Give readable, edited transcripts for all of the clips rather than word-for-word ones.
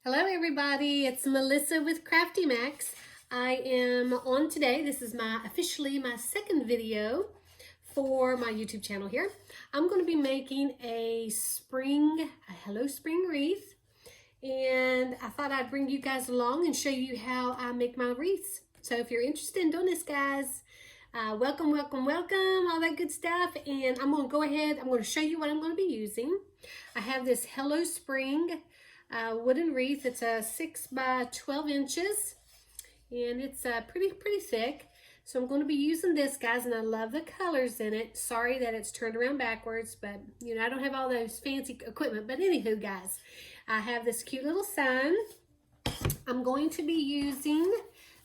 Hello everybody, it's Melissa with Crafty Max. I am on today. This is officially my second video for my YouTube channel here. I'm going to be making a Hello Spring wreath, and I thought I'd bring you guys along and show you how I make my wreaths. So if you're interested in doing this, guys, welcome, all that good stuff. And I'm going to go ahead, I'm going to show you what I'm going to be using. I have this Hello Spring wooden wreath. It's a 6 by 12 inches, and it's pretty thick. So I'm going to be using this, guys, and I love the colors in it. Sorry that it's turned around backwards, but you know, I don't have all those fancy equipment. But anywho, guys, I have this cute little sign. I'm going to be using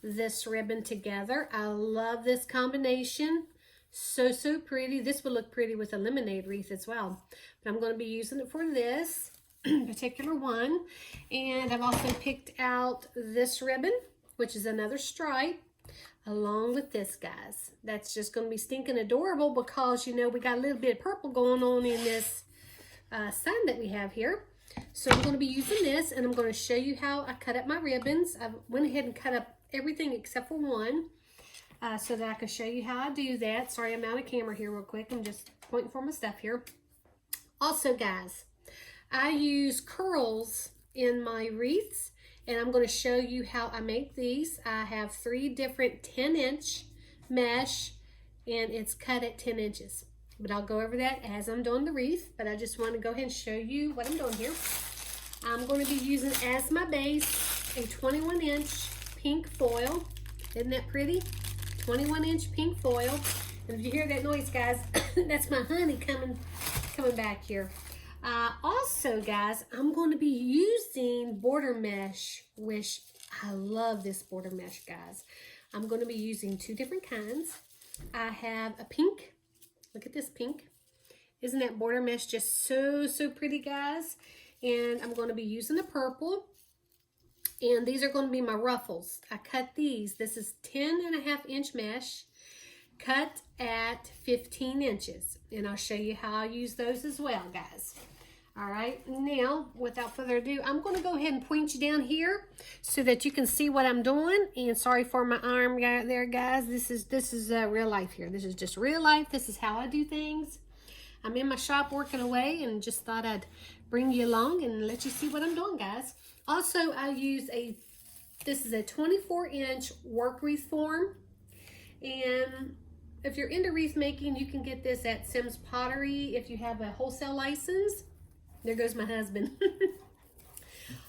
this ribbon together. I love this combination. So pretty. This would look pretty with a lemonade wreath as well. But I'm going to be using it for this particular one. And I've also picked out this ribbon, which is another stripe, along with this, guys. That's just going to be stinking adorable because, you know, we got a little bit of purple going on in this sign that we have here. So I'm going to be using this, and I'm going to show you how I cut up my ribbons. I went ahead and cut up everything except for one so that I can show you how I do that. Sorry, I'm out of camera here real quick. I'm just pointing for my stuff here. Also, guys, I use curls in my wreaths, and I'm going to show you how I make these. I have 3 different 10-inch mesh, and it's cut at 10 inches. But I'll go over that as I'm doing the wreath, but I just want to go ahead and show you what I'm doing here. I'm going to be using as my base a 21-inch pink foil. Isn't that pretty? 21-inch pink foil. And if you hear that noise, guys, that's my honey coming back here. Also, guys, I'm going to be using border mesh, which I love this border mesh, guys. I'm going to be using 2 different kinds. I have a pink. Look at this pink. Isn't that border mesh just so pretty, guys? And I'm going to be using the purple. And these are going to be my ruffles. I cut these. This is 10.5-inch mesh, cut at 15 inches. And I'll show you how I use those as well, guys. All right, now, without further ado, I'm going to go ahead and point you down here so that you can see what I'm doing. And sorry for my arm there, guys. This is real life here. This is just real life. This is how I do things. I'm in my shop working away, and just thought I'd bring you along and let you see what I'm doing, guys. Also, I use this is a 24-inch work wreath form. And if you're into wreath making, you can get this at Sims Pottery if you have a wholesale license. There goes my husband.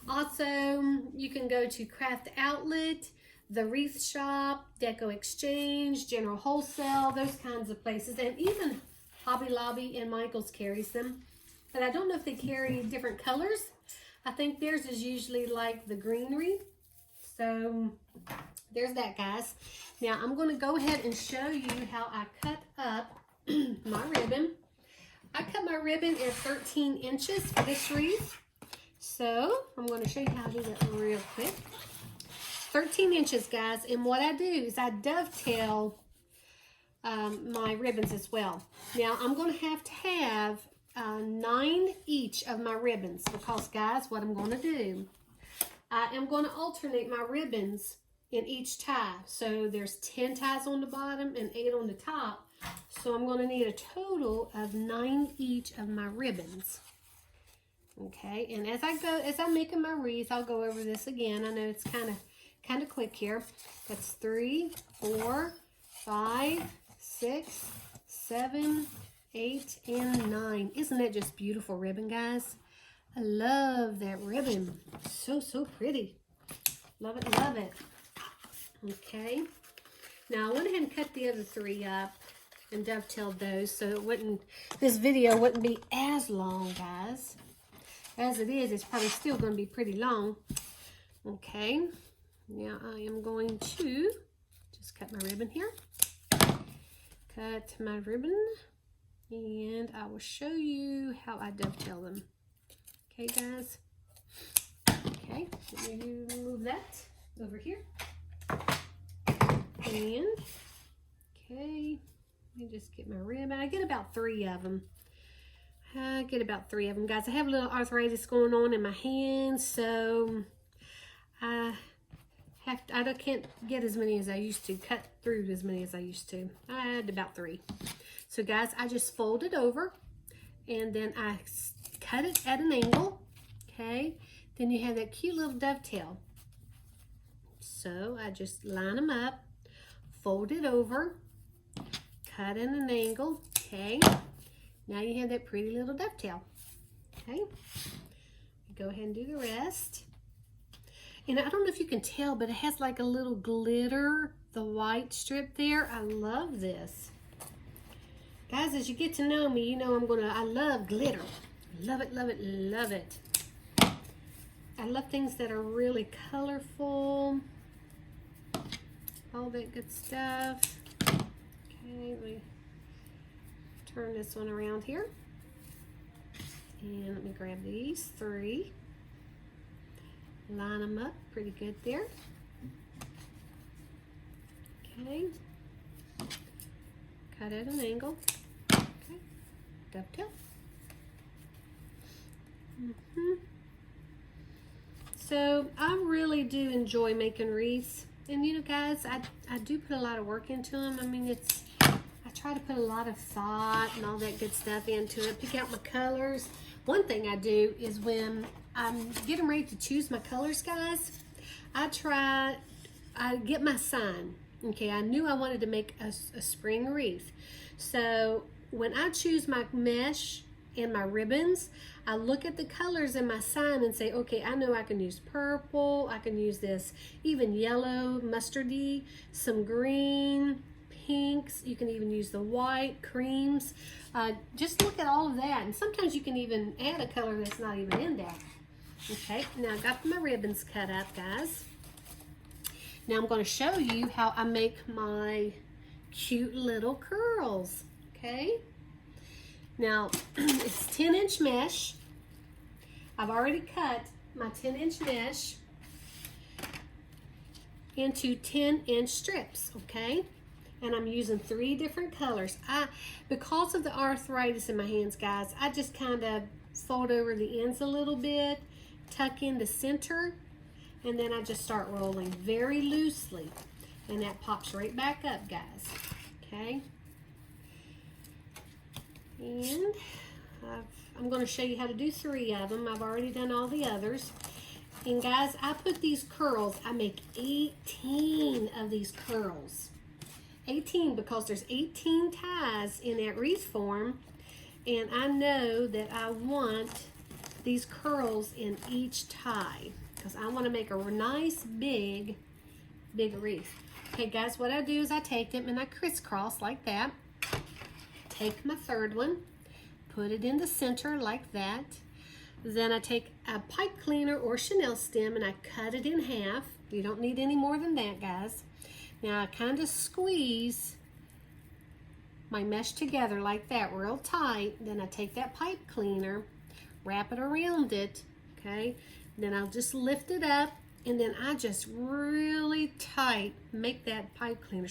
Also, you can go to Craft Outlet, the Wreath Shop, Deco Exchange, General Wholesale, those kinds of places. And even Hobby Lobby and Michael's carries them. But I don't know if they carry different colors. I think theirs is usually like the greenery. So there's that, guys. Now I'm going to go ahead and show you how I cut up my ribbon. I cut my ribbon at 13 inches for this wreath. So I'm going to show you how to do that real quick. 13 inches, guys. And what I do is I dovetail my ribbons as well. Now I'm going to have 9 each of my ribbons because, guys, what I'm going to do, I am going to alternate my ribbons in each tie. So there's 10 ties on the bottom and 8 on the top. So I'm going to need a total of 9 each of my ribbons. Okay, and as I'm making my wreath, I'll go over this again. I know it's kind of quick here. That's 3, 4, 5, 6, 7, 8, and 9. Isn't that just beautiful ribbon, guys? I love that ribbon. So pretty. Love it, love it. Okay. Now I went ahead and cut the other 3 up and dovetailed those so this video wouldn't be as long, guys. As it is, it's probably still going to be pretty long. Okay. Now I am going to just cut my ribbon here. Cut my ribbon. And I will show you how I dovetail them. Okay, guys. Okay, let me move that over here. And, okay, let me just get my ribbon. I get about 3 of them. I get about 3 of them, guys. I have a little arthritis going on in my hands, so I can't get as many as I used to, cut through as many as I used to. I had about 3. So guys, I just fold it over and then I cut it at an angle, okay? Then you have that cute little dovetail. So I just line them up, fold it over, cut in an angle, okay? Now you have that pretty little dovetail, okay? Go ahead and do the rest. And I don't know if you can tell, but it has like a little glitter, the white strip there. I love this. Guys, as you get to know me, you know I love glitter. Love it, love it, love it. I love things that are really colorful. All that good stuff. Okay, let me turn this one around here. And let me grab these 3. Line them up pretty good there. Okay. Cut at an angle. Okay. Dovetail. So I really do enjoy making wreaths. And you know guys, I do put a lot of work into them. I mean, I try to put a lot of thought and all that good stuff into it. Pick out my colors. One thing I do is when I'm getting ready to choose my colors, guys, I get my sign. Okay, I knew I wanted to make a spring wreath. So when I choose my mesh and my ribbons, I look at the colors in my sign and say, okay, I know I can use purple, I can use this even yellow, mustardy, some green, pinks, you can even use the white, creams. Just look at all of that. And sometimes you can even add a color that's not even in there. Okay, now I got my ribbons cut up, guys. Now I'm going to show you how I make my cute little curls. Okay, now it's 10-inch mesh. I've already cut my 10-inch mesh into 10-inch strips, okay? And I'm using 3 different colors. Because of the arthritis in my hands, guys, I just kind of fold over the ends a little bit, tuck in the center, and then I just start rolling very loosely. And that pops right back up, guys. Okay? And I'm going to show you how to do 3 of them. I've already done all the others. And guys, I put these curls, I make 18 of these curls. 18 because there's 18 ties in that wreath form. And I know that I want these curls in each tie because I want to make a nice big wreath. Okay guys, what I do is I take them and I crisscross like that. Take my 3rd one, put it in the center like that. Then I take a pipe cleaner or chenille stem and I cut it in half. You don't need any more than that, guys. Now I kind of squeeze my mesh together like that, real tight. Then I take that pipe cleaner, wrap it around it, okay? Then I'll just lift it up and then I just really tight make that pipe cleaner,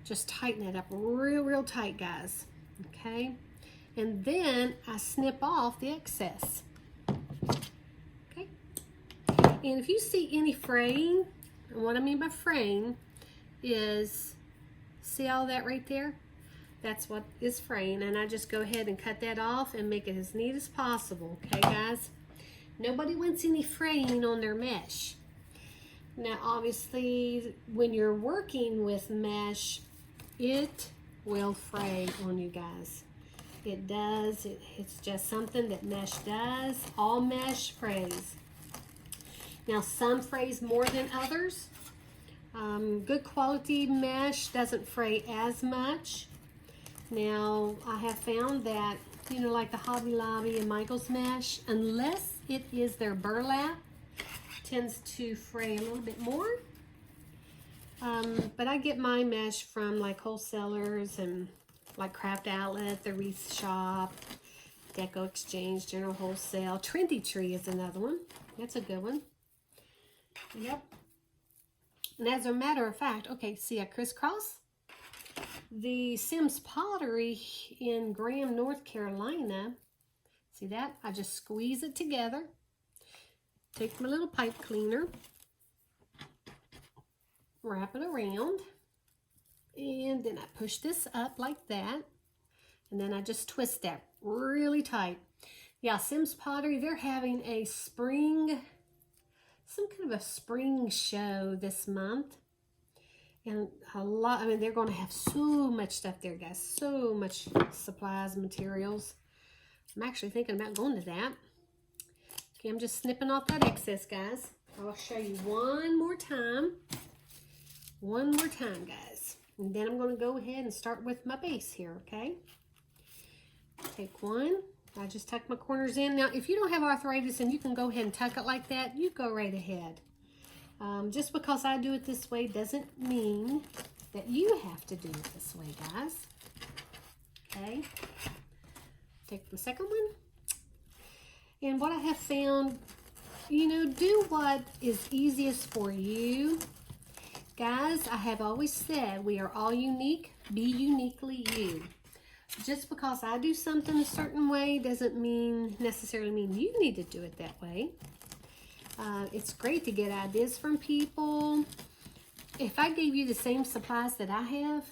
just tighten it up real tight, guys, okay? And then I snip off the excess, okay? And if you see any fraying, and what I mean by fraying is, see all that right there? That's what is fraying, and I just go ahead and cut that off and make it as neat as possible, okay guys? Nobody wants any fraying on their mesh. Now obviously when you're working with mesh, it will fray on you guys. It does. It's just something that mesh does. All mesh frays. Now some frays more than others. Good quality mesh doesn't fray as much. Now I have found that, you know, like the Hobby Lobby and Michael's mesh, unless it is their burlap, tends to fray a little bit more. But I get my mesh from like wholesalers and like Craft Outlet, the Wreath Shop, Deco Exchange, General Wholesale. Trendy Tree is another one. That's a good one. Yep. And as a matter of fact, okay, see I crisscross? The Sims Pottery in Graham, North Carolina. See that? I just squeeze it together. take my little pipe cleaner, wrap it around, and then I push this up like that, and then I just twist that really tight. Yeah, Sims Pottery, they're having a spring, some kind of a spring show this month. And a lot, I mean, they're going to have so much stuff there, guys. So much supplies, materials. I'm actually thinking about going to that. Okay, I'm just snipping off that excess, guys. I'll show you one more time. One more time, guys. And then I'm going to go ahead and start with my base here, okay? Take one. I just tuck my corners in. Now, if you don't have arthritis and you can go ahead and tuck it like that, you go right ahead. Just because I do it this way doesn't mean that you have to do it this way, guys. Okay. Take the second one. And what I have found, you know, do what is easiest for you. Guys, I have always said we are all unique. Be uniquely you. Just because I do something a certain way doesn't necessarily mean you need to do it that way. It's great to get ideas from people. If I gave you the same supplies that I have,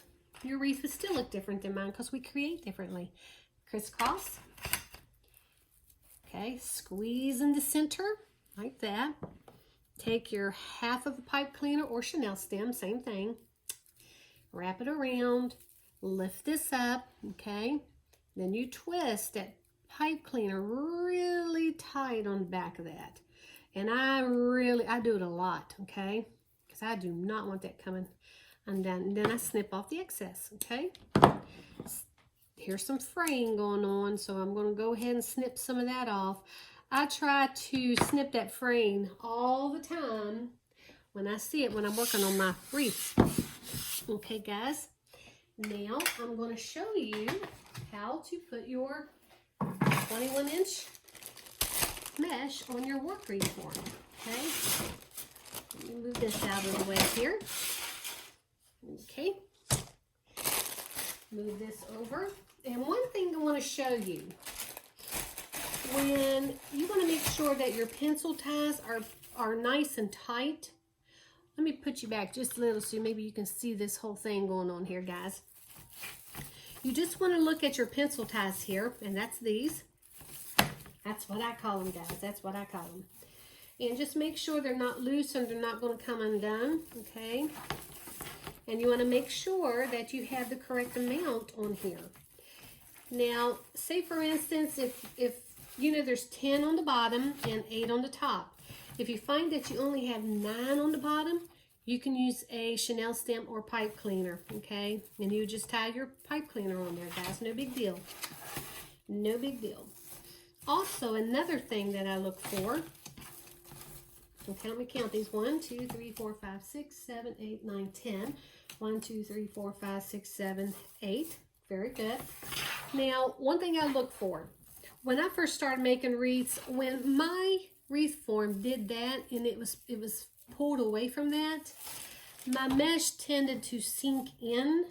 your wreath would still look different than mine because we create differently. Crisscross. Okay, squeeze in the center like that. Take your half of a pipe cleaner or Chanel stem, same thing. Wrap it around. Lift this up, okay? Then you twist that pipe cleaner really tight on the back of that. And I do it a lot, okay? Because I do not want that coming undone. And then I snip off the excess, okay? Here's some fraying going on, so I'm going to go ahead and snip some of that off. I try to snip that fraying all the time when I see it when I'm working on my wreath. Okay, guys? Now I'm going to show you how to put your 21-inch mesh on your work wreath form. Okay, let me move this out of the way here. Okay, move this over. And one thing I want to show you, when you want to make sure that your pencil ties are nice and tight. Let me put you back just a little so maybe you can see this whole thing going on here, guys. You just want to look at your pencil ties here, and that's these. That's what I call them, guys. That's what I call them. And just make sure they're not loose and they're not going to come undone, okay? And you want to make sure that you have the correct amount on here. Now, say for instance, if you know there's 10 on the bottom and 8 on the top. If you find that you only have 9 on the bottom, you can use a Chanel stem or pipe cleaner, okay? And you just tie your pipe cleaner on there, guys. No big deal. No big deal. Also, another thing that I look for, okay, let me count these. 1, 2, 3, 4, 5, 6, 7, 8, 9, 10. 1, 2, 3, 4, 5, 6, 7, 8. Very good. Now, one thing I look for, when I first started making wreaths, when my wreath form did that and it was pulled away from that, my mesh tended to sink in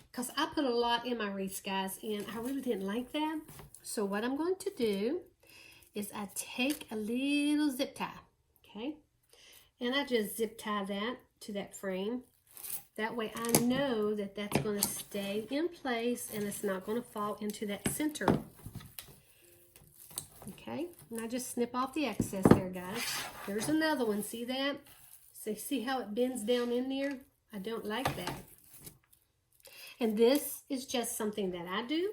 because I put a lot in my wreaths, guys, and I really didn't like that. So what I'm going to do is I take a little zip tie, okay? And I just zip tie that to that frame. That way I know that that's going to stay in place and it's not going to fall into that center. Okay, and I just snip off the excess there, guys. There's another one. See that? So see how it bends down in there? I don't like that. And this is just something that I do.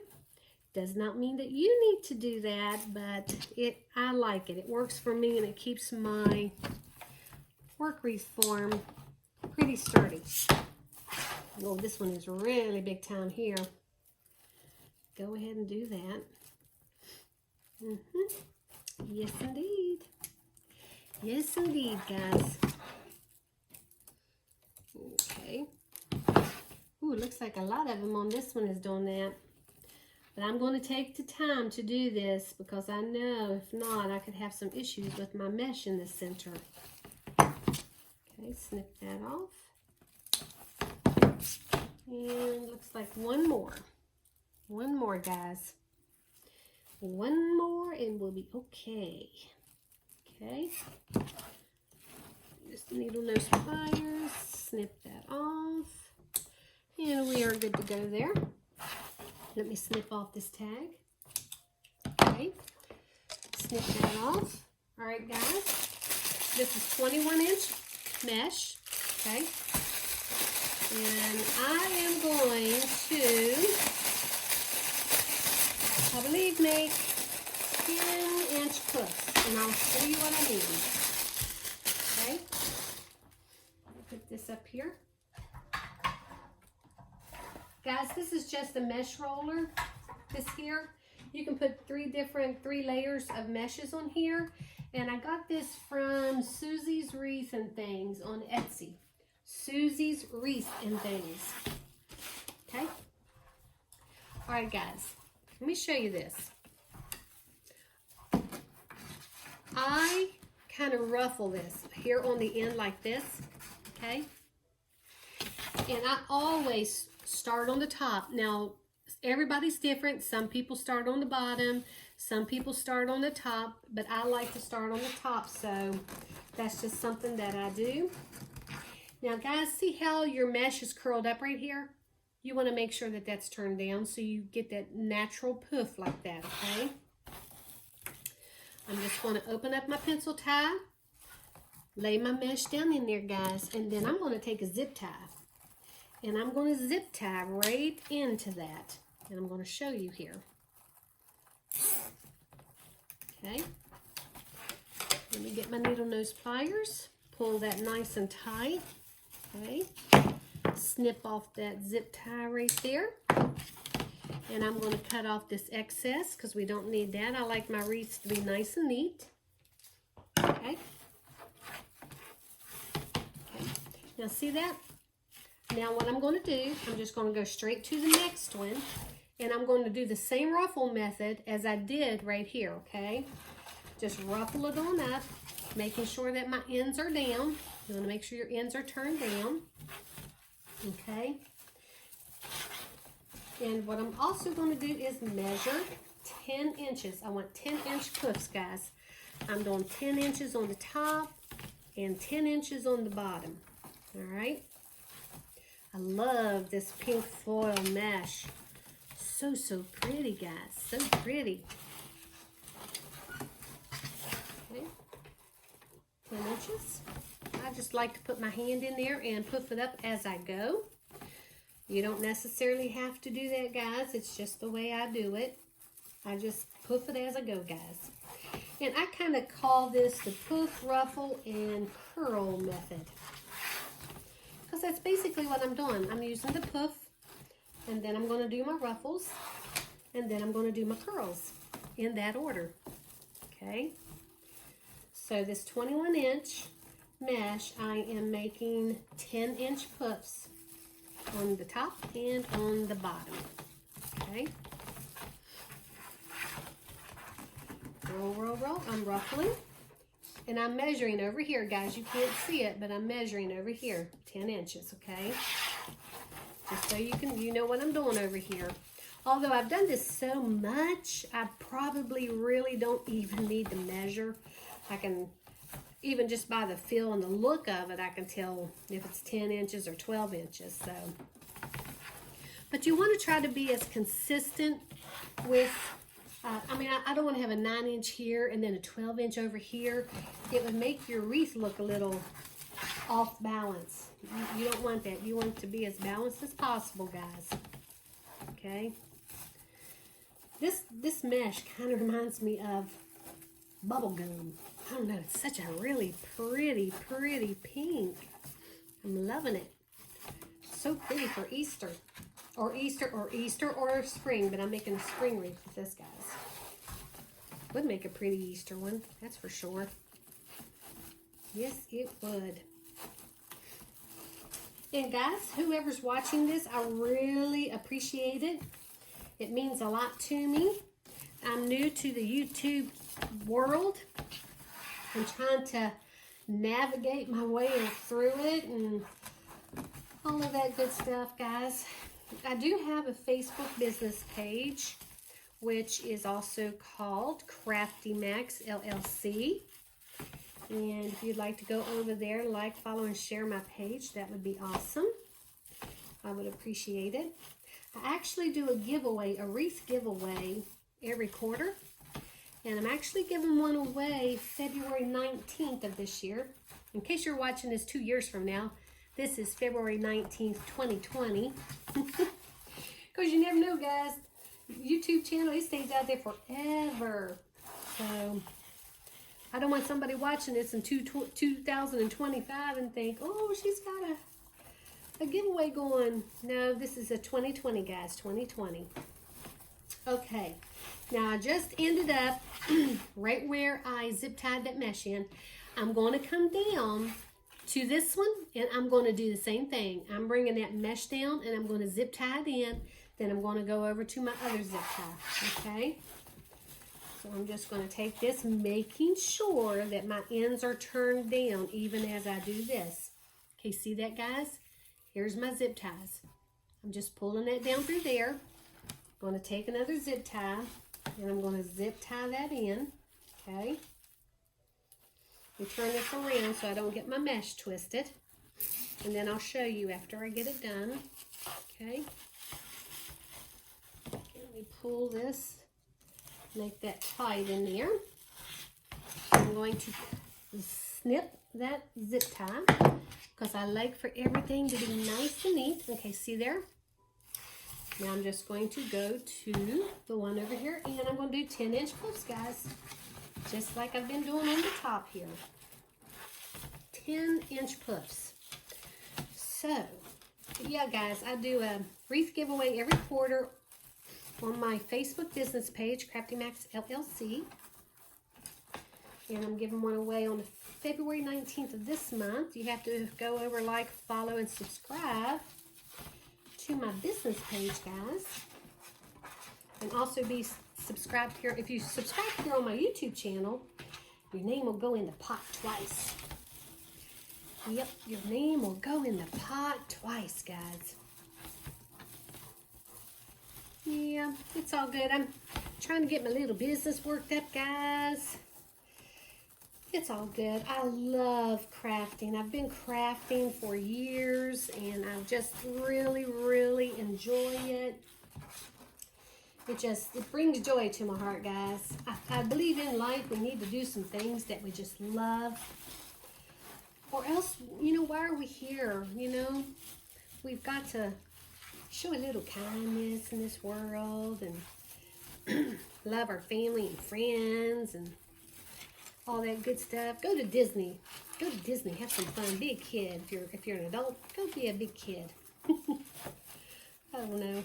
Does not mean that you need to do that, but I like it. It works for me and it keeps my work wreath form pretty sturdy. Well, this one is really big time here. Go ahead and do that. Yes, indeed. Yes, indeed, guys. Okay. Ooh, looks like a lot of them on this one is doing that. But I'm going to take the time to do this because I know if not, I could have some issues with my mesh in the center. Okay, snip that off. And looks like one more. One more, guys. One more and we'll be okay. Okay. Just needle nose pliers, snip that off. And we are good to go there. Let me snip off this tag. Okay. Snip that off. All right, guys. This is 21-inch mesh. Okay. And I am going to, I believe, make 10-inch clips. And I'll show you what I mean. Okay. Put this up here. Guys, this is just a mesh roller. This here, you can put three layers of meshes on here. And I got this from Susie's Wreath and Things on Etsy. Susie's Wreath and Things. Okay? All right, guys. Let me show you this. I kind of ruffle this here on the end like this. Okay? And I always start on the top. Now, everybody's different. Some people start on the bottom. Some people start on the top. But I like to start on the top. So that's just something that I do. Now, guys, see how your mesh is curled up right here? You want to make sure that that's turned down so you get that natural poof like that, okay? I'm just going to open up my pencil tie, lay my mesh down in there, guys, and then I'm going to take a zip tie. And I'm going to zip tie right into that. And I'm going to show you here. Okay. Let me get my needle nose pliers. Pull that nice and tight. Okay. Snip off that zip tie right there. And I'm going to cut off this excess because we don't need that. I like my wreaths to be nice and neat. Okay. Okay. Now see that? Now what I'm going to do, I'm just going to go straight to the next one. And I'm going to do the same ruffle method as I did right here, okay? Just ruffle it on up, making sure that my ends are down. You want to make sure your ends are turned down, okay? And what I'm also going to do is measure 10 inches. I want 10-inch cuffs, guys. I'm doing 10 inches on the top and 10 inches on the bottom, all right? I love this pink foil mesh. So, so pretty, guys. So pretty. Okay. 10 inches. I just like to put my hand in there and poof it up as I go. You don't necessarily have to do that, guys. It's just the way I do it. I just poof it as I go, guys. And I kind of call this the poof, ruffle, and curl method. Because that's basically what I'm doing. I'm using the poof, and then I'm going to do my ruffles, and then I'm going to do my curls in that order. Okay? So this 21-inch mesh, I am making 10-inch puffs on the top and on the bottom. Okay? Roll, roll, roll. I'm ruffling. And I'm measuring over here, guys. You can't see it, but I'm measuring over here, 10 inches, okay? Just so you know what I'm doing over here. Although I've done this so much, I probably really don't even need to measure. I can, even just by the feel and the look of it, I can tell if it's 10 inches or 12 inches, so. But you want to try to be as consistent with, I don't want to have a 9-inch here and then a 12-inch over here. It would make your wreath look a little off balance. You don't want that. You want it to be as balanced as possible, guys. Okay? This mesh kind of reminds me of bubble gum. I don't know. It's such a really pretty, pretty pink. I'm loving it. So pretty for Easter. Or Easter or spring, but I'm making a spring wreath with this, guys. Would make a pretty Easter one, that's for sure. Yes, it would. And guys, whoever's watching this, I really appreciate it. It means a lot to me. I'm new to the YouTube world. I'm trying to navigate my way through it and all of that good stuff, guys. I do have a Facebook business page, which is also called Crafty Max LLC. And if you'd like to go over there, like, follow, and share my page, that would be awesome. I would appreciate it. I actually do a giveaway, a wreath giveaway every quarter. And I'm actually giving one away February 19th of this year. In case you're watching this 2 years from now, this is February 19th, 2020. Because you never know, guys. YouTube channel, it stays out there forever. So I don't want somebody watching this in 2025 and think, oh, she's got a giveaway going. No, this is a 2020, guys, 2020. Okay, now I just ended up right where I zip tied that mesh in. I'm going to come down to this one, and I'm going to do the same thing. I'm bringing that mesh down, and I'm going to zip tie it in. Then I'm going to go over to my other zip tie, okay? So I'm just going to take this, making sure that my ends are turned down even as I do this. Okay, see that, guys? Here's my zip ties. I'm just pulling that down through there. I'm going to take another zip tie, and I'm going to zip tie that in, okay? And turn this around so I don't get my mesh twisted. And then I'll show you after I get it done, okay? Let me pull this, make that tight in there. I'm going to snip that zip tie because I like for everything to be nice and neat. Okay, see there? Now I'm just going to go to the one over here, and I'm going to do 10-inch puffs, guys. Just like I've been doing on the top here. 10-inch puffs. So, yeah, guys, I do a wreath giveaway every quarter on my Facebook business page, Crafty Max LLC. And I'm giving one away on February 19th of this month. You have to go over, like, follow, and subscribe to my business page, guys. And also be subscribed here. If you subscribe here on my YouTube channel, your name will go in the pot twice. Yep, your name will go in the pot twice, guys. Yeah, it's all good. I'm trying to get my little business worked up, guys. It's all good. I love crafting. I've been crafting for years, and I just really, really enjoy it. It brings joy to my heart, guys. I believe in life we need to do some things that we just love. Or else, you know, why are we here? You know, we've got to show a little kindness in this world and love our family and friends and all that good stuff. Go to Disney. Go to Disney. Have some fun. Be a kid. If you're an adult, go be a big kid. I don't know.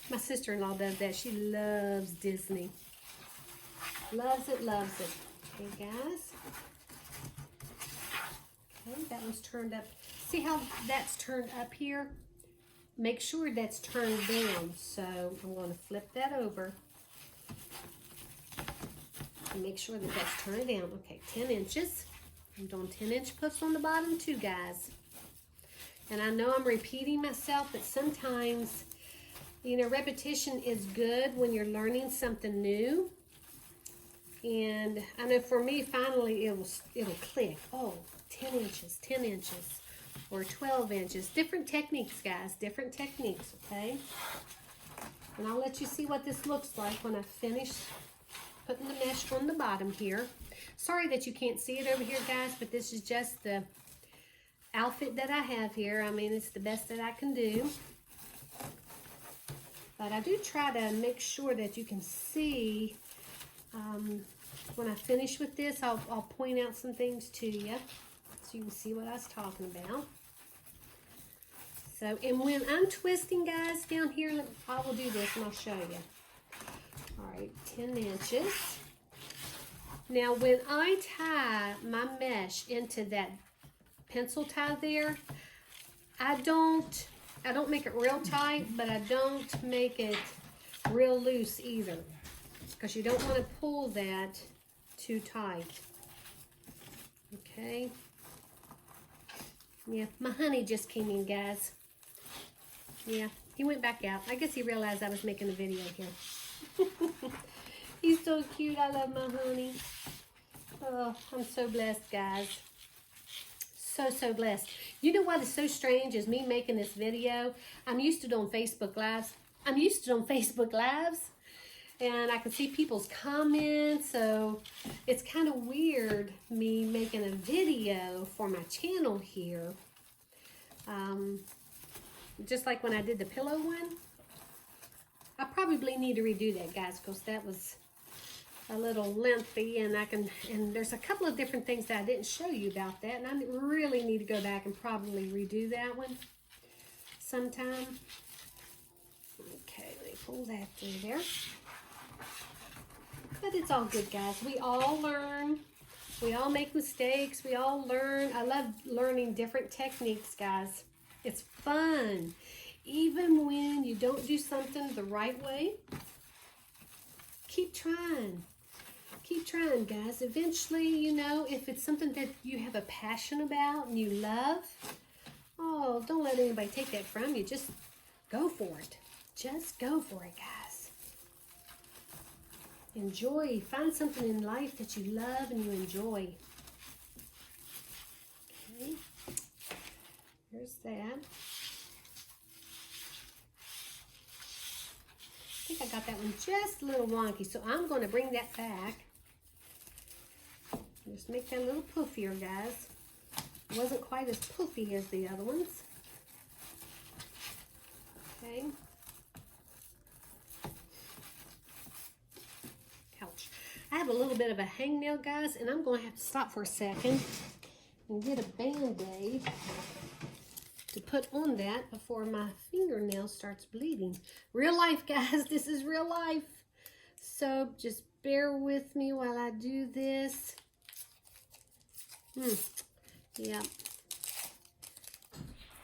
My sister-in-law does that. She loves Disney. Loves it, loves it. Okay, guys. Okay, that one's turned up. See how that's turned up here? Make sure that's turned down. So I'm going to flip that over. And make sure that that's turned down. Okay, 10 inches. I'm doing 10-inch puffs on the bottom too, guys. And I know I'm repeating myself, but sometimes, you know, repetition is good when you're learning something new. And I know for me, finally, it'll click. Oh, 10 inches, 10 inches, or 12 inches. Different techniques, guys, different techniques, okay? And I'll let you see what this looks like when I finish putting the mesh on the bottom here. Sorry that you can't see it over here, guys, but this is just the outfit that I have here. I mean, it's the best that I can do. But I do try to make sure that you can see. When I finish with this, I'll point out some things to you so you can see what I was talking about. So, and when I'm twisting, guys, down here, I will do this and I'll show you. All right, 10 inches. Now, when I tie my mesh into that pencil tie there, I don't make it real tight, but I don't make it real loose either, because you don't want to pull that too tight. Okay. Yeah, my honey just came in, guys. Yeah, he went back out. I guess he realized I was making a video here. He's so cute. I love my honey. Oh, I'm so blessed, guys. So blessed. You know what is so strange is me making this video. I'm used to doing Facebook Lives. And I can see people's comments, so it's kind of weird me making a video for my channel here. Just like when I did the pillow one. I probably need to redo that, guys, because that was a little lengthy, and there's a couple of different things that I didn't show you about that, and I really need to go back and probably redo that one sometime. Okay, let me pull that through there. But it's all good, guys. We all learn. We all make mistakes. We all learn. I love learning different techniques, guys. It's fun. Even when you don't do something the right way, keep trying. Keep trying, guys. Eventually, you know, if it's something that you have a passion about and you love, oh, don't let anybody take that from you. Just go for it. Just go for it, guys. Enjoy. Find something in life that you love and you enjoy. Okay. Here's that. I think I got that one just a little wonky, so I'm going to bring that back. Just make that a little poofier, guys. It wasn't quite as poofy as the other ones. Okay. Ouch. I have a little bit of a hangnail, guys, and I'm going to have to stop for a second and get a Band-Aid to put on that before my fingernail starts bleeding. Real life, guys. This is real life. So just bear with me while I do this. Yeah.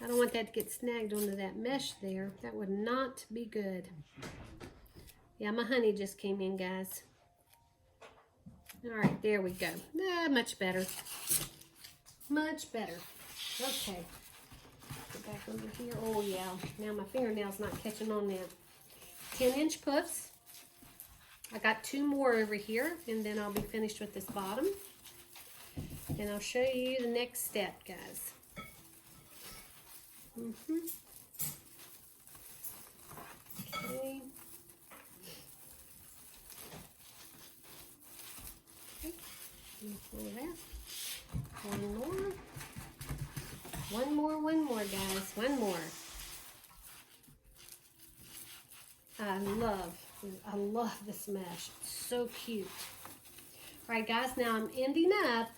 I don't want that to get snagged onto that mesh there. That would not be good. Yeah, my honey just came in, guys. All right, there we go. Much better. Much better. Okay. Get back over here. Oh, yeah. Now my fingernail's not catching on that. 10-inch puffs. I got 2 more over here, and then I'll be finished with this bottom. And I'll show you the next step, guys. Okay. Okay. Pull that. One more, guys. One more. I love this mesh. It's so cute. All right, guys. Now I'm ending up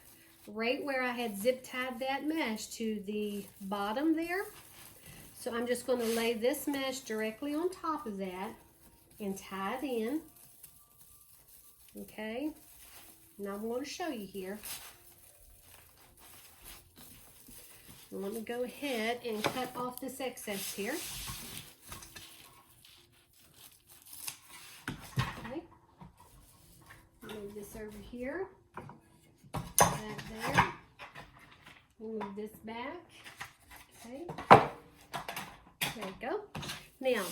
right where I had zip tied that mesh to the bottom there. So I'm just going to lay this mesh directly on top of that and tie it in. Okay. Now I'm going to show you here. And let me go ahead and cut off this excess here. Okay. Move this over here. That there. Move this back. Okay. There you go. Now,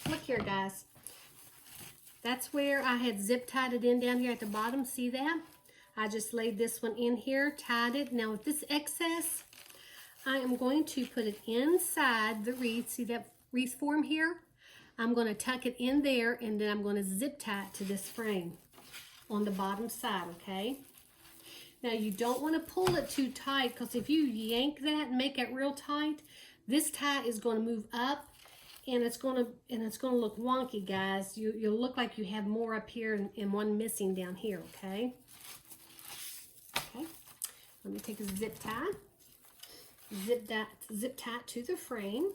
look here, guys. That's where I had zip tied it in down here at the bottom. See that? I just laid this one in here, tied it. Now with this excess, I am going to put it inside the wreath. See that wreath form here? I'm going to tuck it in there, and then I'm going to zip tie it to this frame on the bottom side, okay? Now you don't want to pull it too tight, because if you yank that and make it real tight, this tie is going to move up, and it's going to look wonky, guys. You'll look like you have more up here and one missing down here, okay? Okay. Let me take a zip tie. Zip tie to the frame.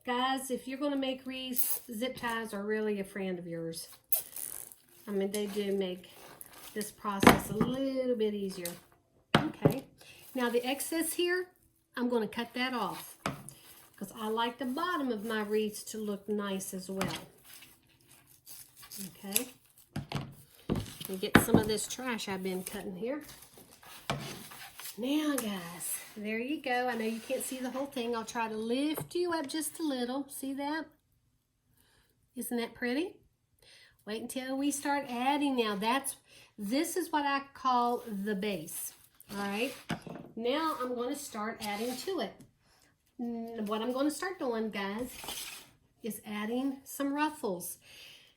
Guys, if you're going to make wreaths, zip ties are really a friend of yours. I mean, they do make this process a little bit easier. Okay. Now the excess here, I'm going to cut that off because I like the bottom of my wreaths to look nice as well. Okay. Let me get some of this trash I've been cutting here. Now, guys, there you go. I know you can't see the whole thing. I'll try to lift you up just a little. See that? Isn't that pretty? Wait until we start adding now. This is what I call the base. All right, now I'm going to start adding to it. What I'm going to start doing, guys, is adding some ruffles.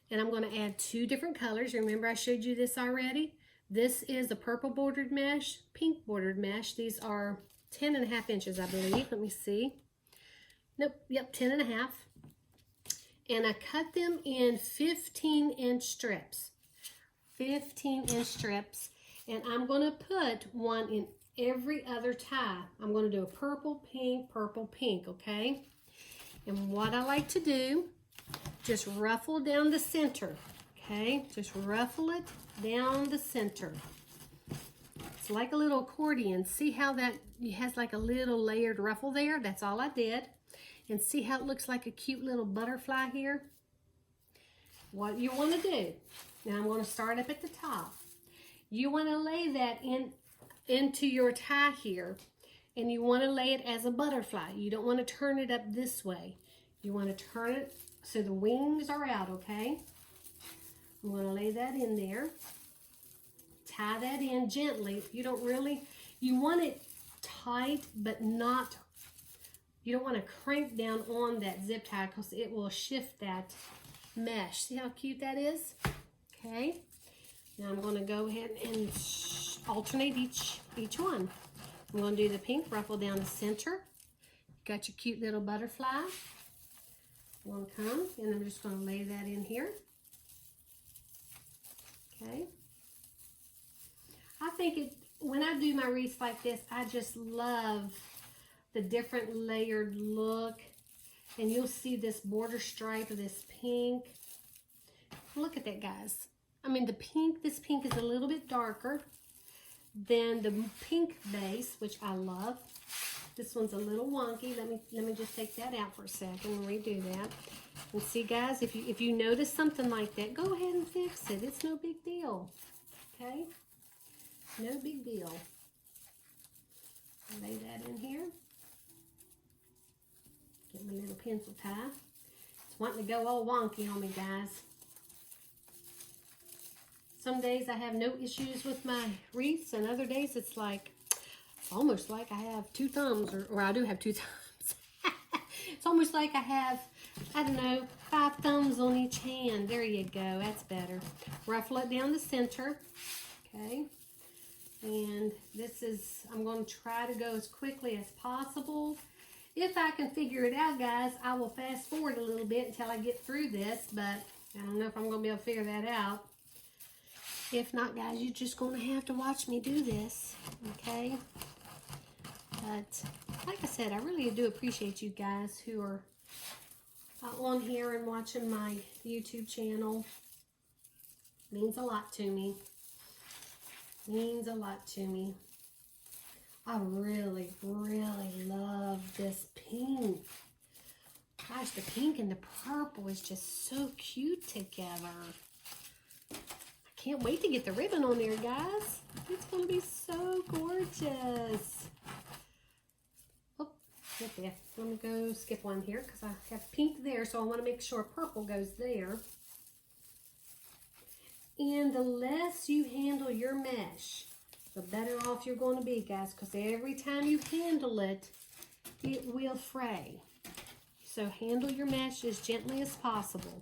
And I'm going to add 2 different colors. Remember I showed you this already? This is a purple bordered mesh, pink bordered mesh. These are 10.5 inches, I believe. Let me see. Nope, yep, 10.5. And I cut them in 15-inch strips. 15-inch strips. And I'm going to put one in every other tie. I'm going to do a purple, pink, okay? And what I like to do, just ruffle down the center, okay? Just ruffle it down the center. It's like a little accordion. See how that has like a little layered ruffle there? That's all I did. And see how it looks like a cute little butterfly here? What you want to do, now I'm going to start up at the top. You want to lay that into your tie here, and you want to lay it as a butterfly. You don't want to turn it up this way. You want to turn it so the wings are out, okay? I'm going to lay that in there. Tie that in gently. You don't really, you want it tight, but not, you don't want to crank down on that zip tie because it will shift that mesh. See how cute that is? Okay. Now I'm going to go ahead and alternate each one. I'm going to do the pink ruffle down the center. Got your cute little butterfly. One comes, and I'm just going to lay that in here. Okay. I think it, when I do my wreaths like this, I just love the different layered look. And you'll see this border stripe of this pink. Look at that, guys. I mean, the pink, this pink is a little bit darker than the pink base, which I love. This one's a little wonky. Let me just take that out for a second and redo that. And see, guys, if you notice something like that, go ahead and fix it. It's no big deal. Okay? No big deal. Lay that in here. Get my little pencil tie. It's wanting to go all wonky on me, guys. Some days I have no issues with my wreaths, and other days it's like, it's almost like I have 2 thumbs, or I do have 2 thumbs. It's almost like I have, I don't know, 5 thumbs on each hand. There you go, that's better. Ruffle it down the center, okay? And this is, I'm going to try to go as quickly as possible. If I can figure it out, guys, I will fast forward a little bit until I get through this, but I don't know if I'm going to be able to figure that out. If not, guys, you're just going to have to watch me do this, okay? But, like I said, I really do appreciate you guys who are on here and watching my YouTube channel. Means a lot to me. Means a lot to me. I really, really love this pink. Gosh, the pink and the purple is just so cute together. I can't wait to get the ribbon on there, guys. It's going to be so gorgeous. Oh, right there. Let me go skip one here because I have pink there, so I want to make sure purple goes there. And the less you handle your mesh, the better off you're going to be, guys, because every time you handle it, it will fray. So handle your mesh as gently as possible.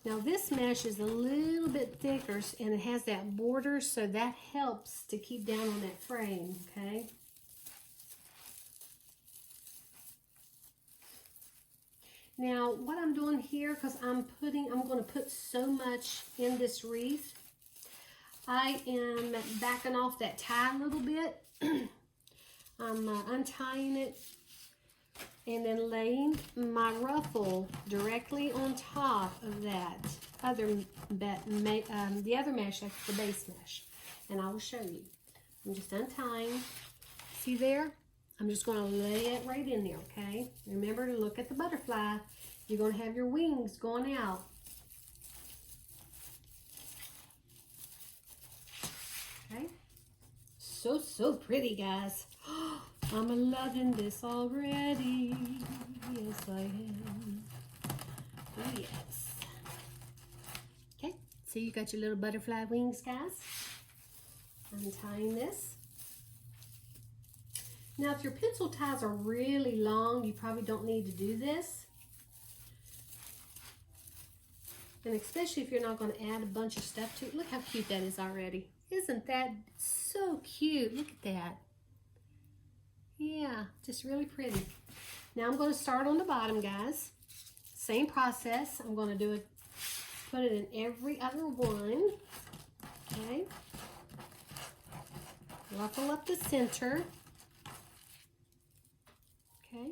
Now this mesh is a little bit thicker and it has that border, so that helps to keep down on that frame, okay? Now what I'm doing here, because I'm going to put so much in this wreath, I am backing off that tie a little bit. I'm untying it and then laying my ruffle directly on top of that the other mesh, that's the base mesh. And I will show you. I'm just untying. See there? I'm just going to lay it right in there, okay? Remember to look at the butterfly. You're going to have your wings going out. Okay? So pretty, guys. I'm loving this already. Yes, I am. Oh, yes. Okay, See, you got your little butterfly wings, guys. Untying this. Now, if your pencil ties are really long, you probably don't need to do this. And especially if you're not going to add a bunch of stuff to it. Look how cute that is already. Isn't that so cute? Look at that. Yeah, just really pretty. Now I'm going to start on the bottom, guys. Same process. I'm going to do it, put it in every other one. Okay. Ruffle up the center. Okay.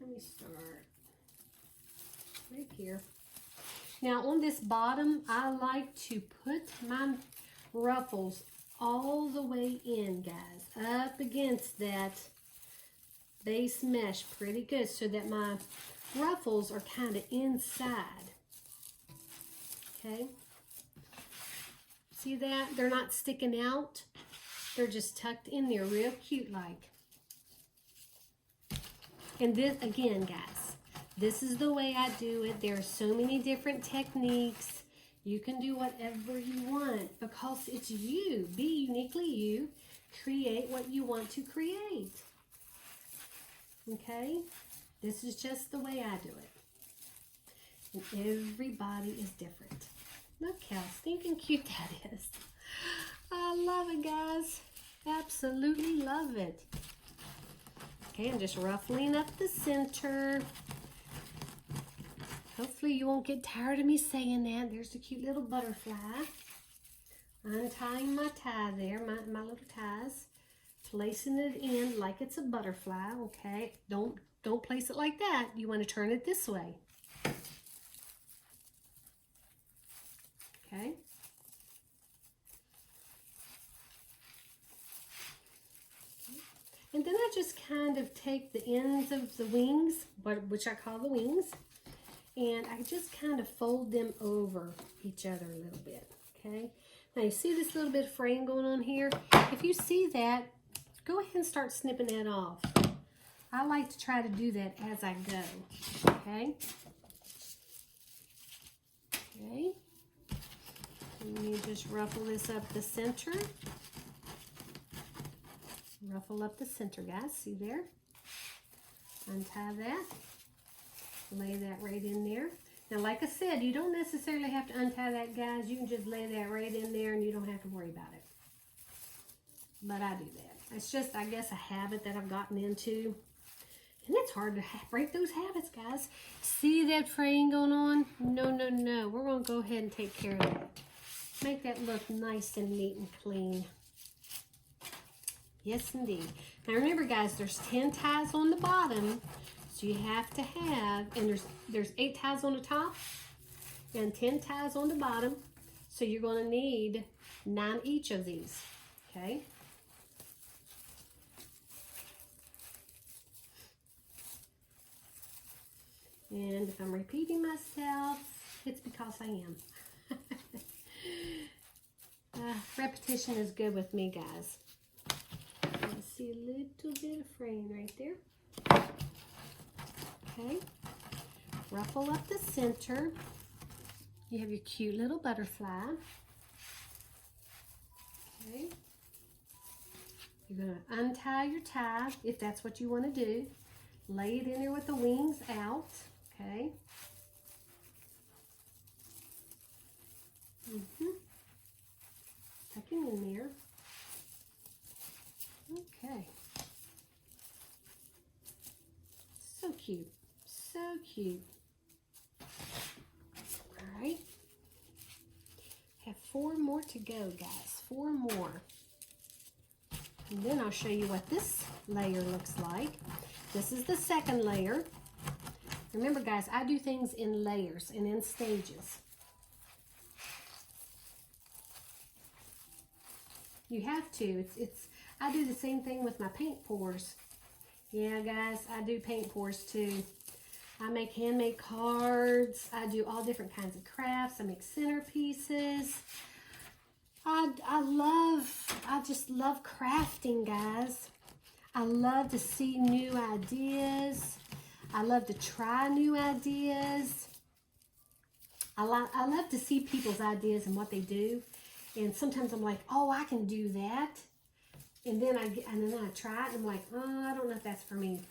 Let me start right here. Now on this bottom, I like to put my ruffles all the way in, guys, up against that base mesh pretty good so that my ruffles are kind of inside. Okay. See that? They're not sticking out. They're just tucked in there real cute like. And this, again, guys, this is the way I do it. There are so many different techniques. You can do whatever you want because it's you. Be uniquely you. Create what you want to create. Okay? This is just the way I do it. And everybody is different. Look how stinking cute that is. I love it, guys. Absolutely love it. Okay, I'm just ruffling up the center. Hopefully you won't get tired of me saying that. There's the cute little butterfly. Untying my tie there, my little ties. Placing it in like it's a butterfly, okay? Don't place it like that. You want to turn it this way. Okay? And then I just kind of take the ends of the wings, which I call the wings, and I just kind of fold them over each other a little bit, okay? Now you see this little bit of fraying going on here? If you see that, go ahead and start snipping that off. I like to try to do that as I go, okay? Okay. And you just ruffle this up the center. Ruffle up the center, guys. See there? Untie that. Lay that right in there. Now, like I said, you don't necessarily have to untie that, guys. You can just lay that right in there and you don't have to worry about it. But I do that. It's just, I guess, a habit that I've gotten into. And it's hard to break those habits, guys. See that fraying going on? No, no, no. We're going to go ahead and take care of that. Make that look nice and neat and clean. Yes, indeed. Now remember, guys, there's 10 ties on the bottom, so you have to have, and there's 8 ties on the top and 10 ties on the bottom, so you're going to need 9 each of these, okay? And if I'm repeating myself, it's because I am. Repetition is good with me, guys. I see a little bit of fraying right there. Okay. Ruffle up the center. You have your cute little butterfly. Okay. You're going to untie your tie if that's what you want to do. Lay it in there with the wings out. Okay. Tuck him in there. Okay. So cute. So cute. All right. Have 4 more to go, guys. 4 more. And then I'll show you what this layer looks like. This is the second layer. Remember, guys, I do things in layers and in stages. You have to. I do the same thing with my paint pours. Yeah, guys, I do paint pours too. I make handmade cards. I do all different kinds of crafts. I make centerpieces. I just love crafting, guys. I love to see new ideas. I love to try new ideas. I love to see people's ideas and what they do. And sometimes I'm like, oh, I can do that. And then I try it and I'm like, oh, I don't know if that's for me.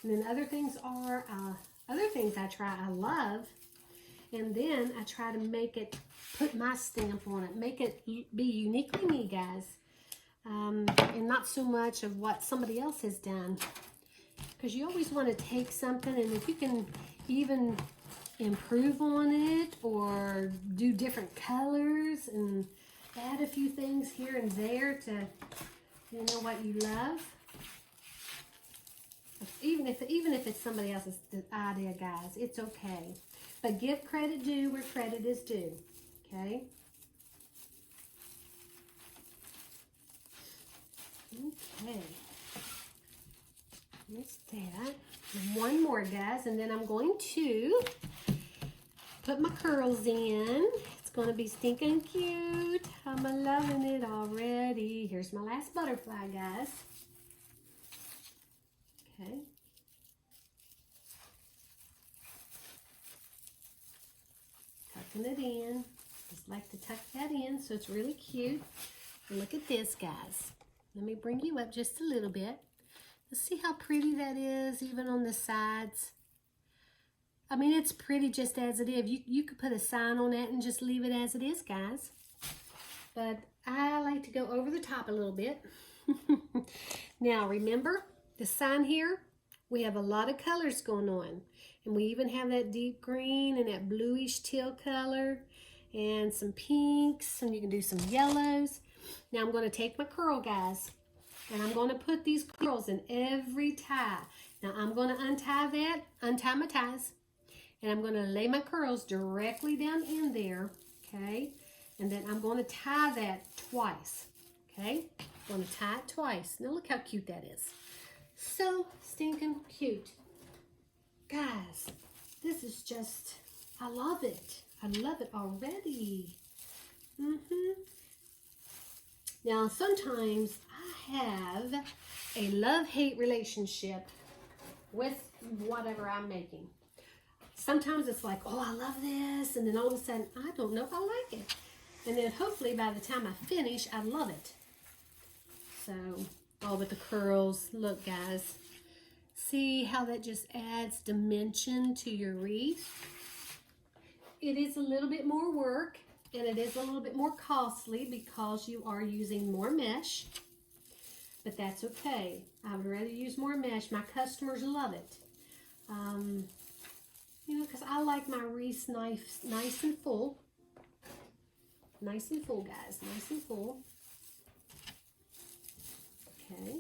And then other things I try, I love. And then I try to make it, put my stamp on it, make it be uniquely me, guys. And not so much of what somebody else has done. Because you always want to take something, and if you can even improve on it or do different colors and add a few things here and there to, you know, what you love. Even if it's somebody else's idea, guys, it's okay. But give credit due where credit is due, okay? Okay. That's that. And one more, guys, and then I'm going to put my curls in. It's going to be stinking cute. I'm loving it already. Here's my last butterfly, guys. Okay. Tucking it in. Just like to tuck that in so it's really cute. And look at this, guys. Let me bring you up just a little bit. Let's see how pretty that is, even on the sides. I mean, it's pretty just as it is. You could put a sign on that and just leave it as it is, guys. But I like to go over the top a little bit. Now, remember, the sign here, we have a lot of colors going on. And we even have that deep green and that bluish teal color and some pinks, and you can do some yellows. Now, I'm going to take my curl, guys. And I'm going to put these curls in every tie. Now I'm going to untie my ties. And I'm going to lay my curls directly down in there, okay? And then I'm going to tie that twice, okay? I'm going to tie it twice. Now look how cute that is. So stinking cute. Guys, this is just, I love it. I love it already. Now sometimes I have a love-hate relationship with whatever I'm making. Sometimes it's like, oh, I love this, and then all of a sudden, I don't know if I like it. And then hopefully by the time I finish, I love it. So, oh, with the curls, look, guys. See how that just adds dimension to your wreath? It is a little bit more work, and it is a little bit more costly because you are using more mesh. But that's okay. I would rather use more mesh. My customers love it. You know, because I like my wreaths nice and full. Nice and full, guys. Nice and full. Okay.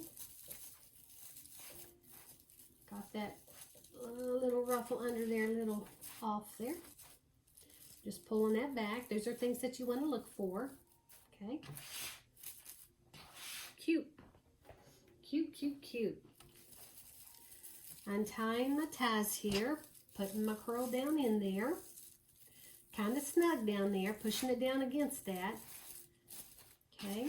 Got that little ruffle under there, a little off there. Just pulling that back. Those are things that you want to look for. Okay. Cute. Cute, cute, cute. Untying my ties here, putting my curl down in there. Kind of snug down there, pushing it down against that. Okay.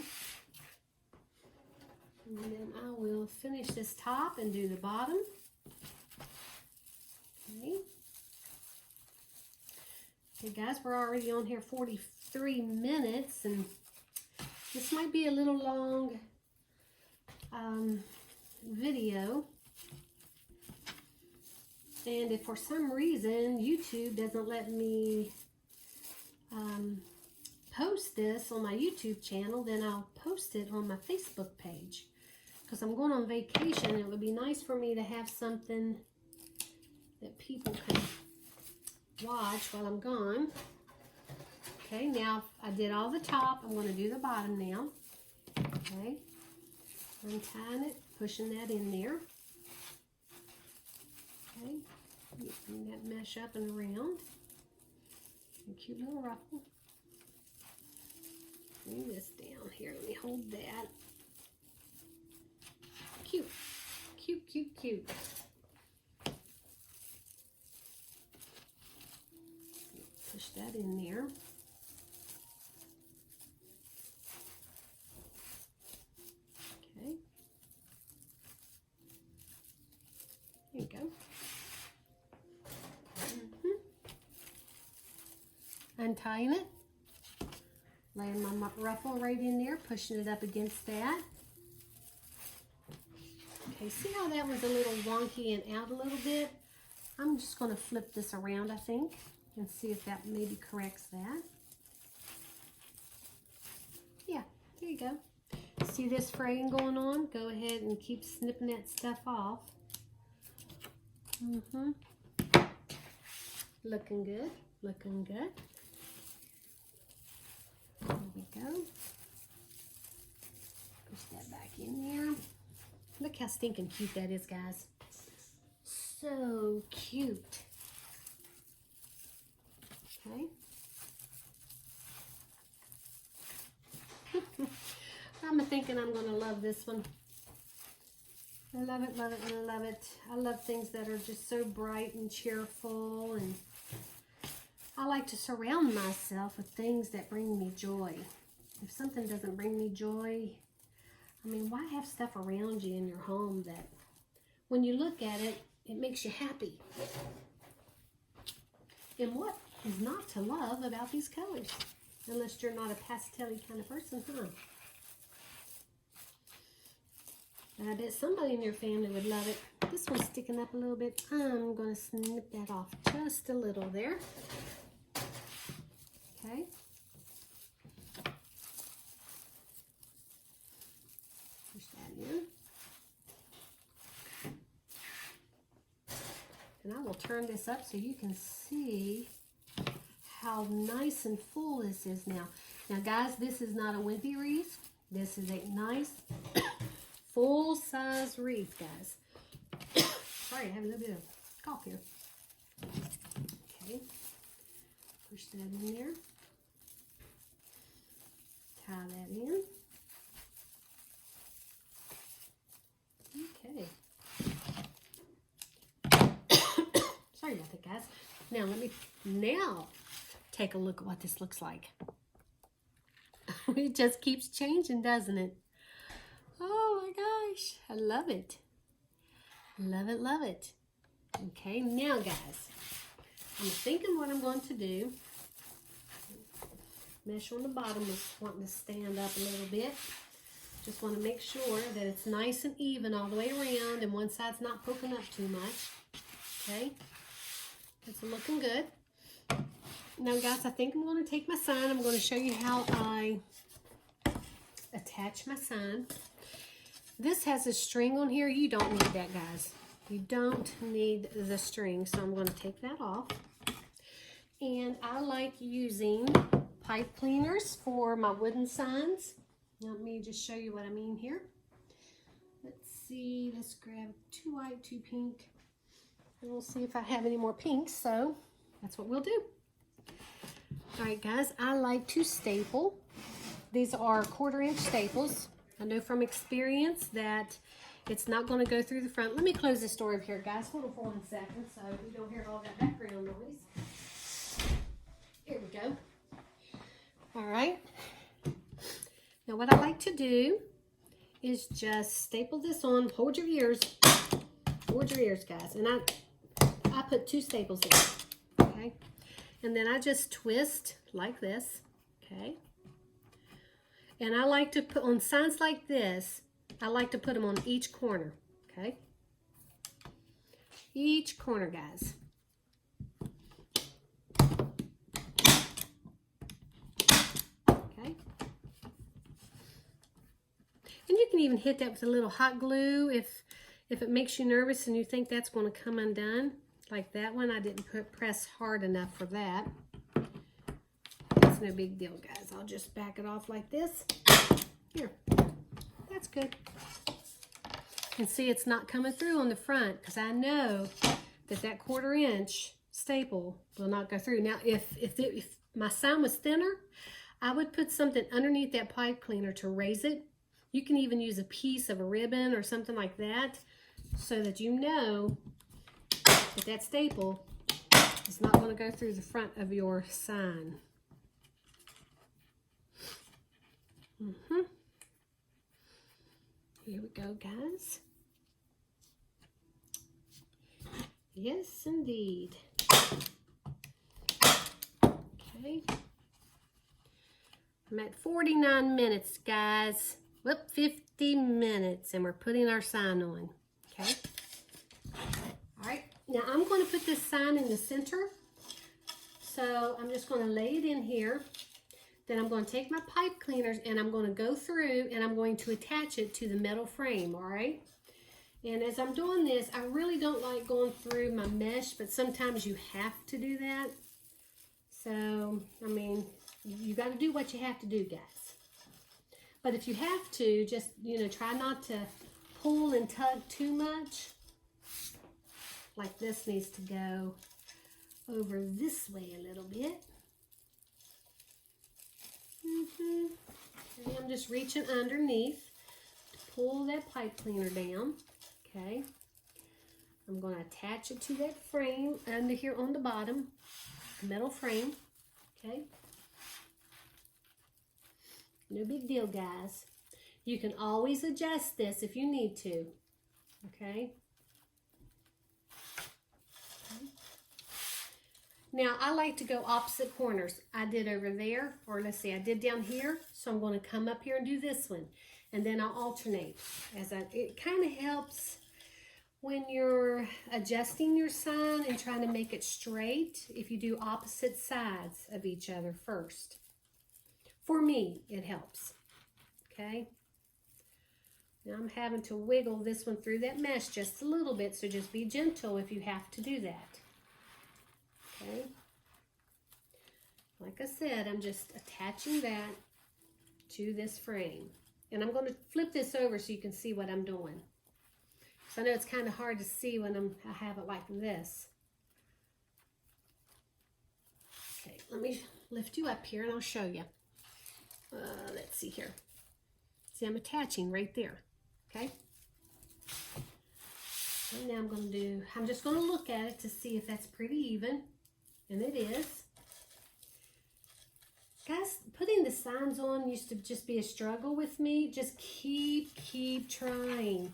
And then I will finish this top and do the bottom. Okay. Okay, guys, we're already on here 43 minutes, and this might be a little long video. And if for some reason YouTube doesn't let me post this on my YouTube channel, then I'll post it on my Facebook page. Because I'm going on vacation, it would be nice for me to have something that people can watch while I'm gone. Okay, now I did all the top. I'm going to do the bottom now. Okay, untying it, pushing that in there. Okay, bring that mesh up and around. A cute little ruffle. Bring this down here. Let me hold that. Cute, cute, cute, cute. Push that in there. Okay. There you go. untying it. Laying my ruffle right in there, pushing it up against that. Okay, see how that was a little wonky and out a little bit? I'm just going to flip this around, I think, and see if that maybe corrects that. Yeah, there you go. See this fraying going on? Go ahead and keep snipping that stuff off. Looking good, looking good. There we go. Push that back in there. Look how stinking cute that is, guys. So cute. Okay. I'm thinking I'm going to love this one. I love it, love it, and I love it. I love things that are just so bright and cheerful, and I like to surround myself with things that bring me joy. If something doesn't bring me joy, I mean, why have stuff around you in your home that when you look at it, it makes you happy? And what is not to love about these colors? Unless you're not a pastel-y kind of person, huh? I bet somebody in your family would love it. This one's sticking up a little bit. I'm going to snip that off just a little there. Okay. Push that in. And I will turn this up so you can see how nice and full this is now. Now guys, this is not a wimpy wreath. This is a nice full-size wreath, guys. Sorry, I have a little bit of cough here. Okay. Push that in there. Tie that in. Okay. Sorry about that, guys. Now let me take a look at what this looks like. It just keeps changing, doesn't it? Oh my gosh, I love it. Love it, love it. Okay, now guys, I'm thinking what I'm going to do. Mesh on the bottom is wanting to stand up a little bit. Just want to make sure that it's nice and even all the way around and one side's not poking up too much. Okay, it's looking good. Now guys, I think I'm going to take my sign. I'm going to show you how I attach my sign. This has a string on here. You don't need that, guys. You don't need the string, so I'm going to take that off. And I like using pipe cleaners for my wooden signs. Let me just show you what I mean here. Let's see. Let's grab 2 white, 2 pink. And we'll see if I have any more pinks, so that's what we'll do. All right, guys, I like to staple. These are 1/4-inch staples. I know from experience that it's not going to go through the front. Let me close this door over here, guys. Hold on for 1 second so we don't hear all that background noise. Here we go. All right. Now what I like to do is just staple this on. Hold your ears. Hold your ears, guys. And I put 2 staples in. Okay. And then I just twist like this. Okay. And I like to put on signs like this, I like to put them on each corner, okay? Each corner, guys. Okay? And you can even hit that with a little hot glue if it makes you nervous and you think that's going to come undone. Like that one, I didn't press hard enough for that. That's no big deal, guys. I'll just back it off like this. Here, that's good. And see, it's not coming through on the front because I know that 1/4-inch staple will not go through. Now, if my sign was thinner, I would put something underneath that pipe cleaner to raise it. You can even use a piece of a ribbon or something like that so that you know that staple is not going to go through the front of your sign. Here we go, guys. Yes, indeed. Okay. Okay. I'm at 49 minutes, guys. Whoop, 50 minutes, and we're putting our sign on. Okay. All right. Now I'm going to put this sign in the center. So I'm just going to lay it in here. Then I'm going to take my pipe cleaners and I'm going to go through and I'm going to attach it to the metal frame, all right? And as I'm doing this, I really don't like going through my mesh, but sometimes you have to do that. So, I mean, you got to do what you have to do, guys. But if you have to, just, you know, try not to pull and tug too much. Like this needs to go over this way a little bit. And I'm just reaching underneath to pull that pipe cleaner down. Okay. I'm going to attach it to that frame under here on the bottom, metal frame. Okay. No big deal, guys. You can always adjust this if you need to. Okay. Now, I like to go opposite corners. I did over there, or let's see, I did down here. So I'm going to come up here and do this one. And then I'll alternate. It kind of helps when you're adjusting your sign and trying to make it straight if you do opposite sides of each other first. For me, it helps. Okay? Now I'm having to wiggle this one through that mesh just a little bit, so just be gentle if you have to do that. Okay. Like I said, I'm just attaching that to this frame. And I'm going to flip this over so you can see what I'm doing. So I know it's kind of hard to see when I have it like this. Okay, let me lift you up here and I'll show you. Let's see here. See, I'm attaching right there. Okay. And now I'm just going to look at it to see if that's pretty even. And it is. Guys, putting the signs on used to just be a struggle with me. Just keep trying.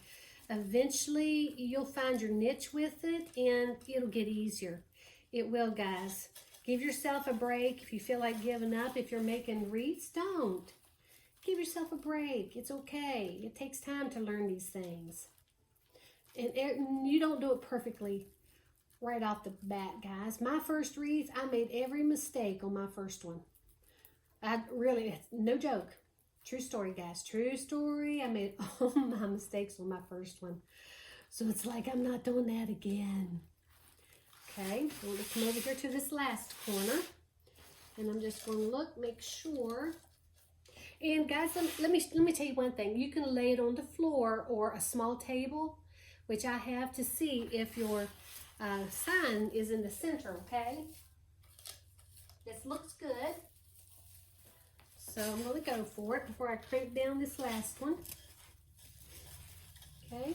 Eventually, you'll find your niche with it, and it'll get easier. It will, guys. Give yourself a break. If you feel like giving up, if you're making wreaths, don't. Give yourself a break. It's okay. It takes time to learn these things. And you don't do it perfectly right off the bat, guys. My first wreath, I made every mistake on my first one. I really, no joke. True story, guys. True story. I made all my mistakes on my first one. So it's like I'm not doing that again. Okay, I'm going to come over here to this last corner. And I'm just going to look, make sure. And guys, let me tell you one thing. You can lay it on the floor or a small table, which I have, to see if your sign is in the center, okay? This looks good. So I'm going to go for it before I crimp down this last one. Okay,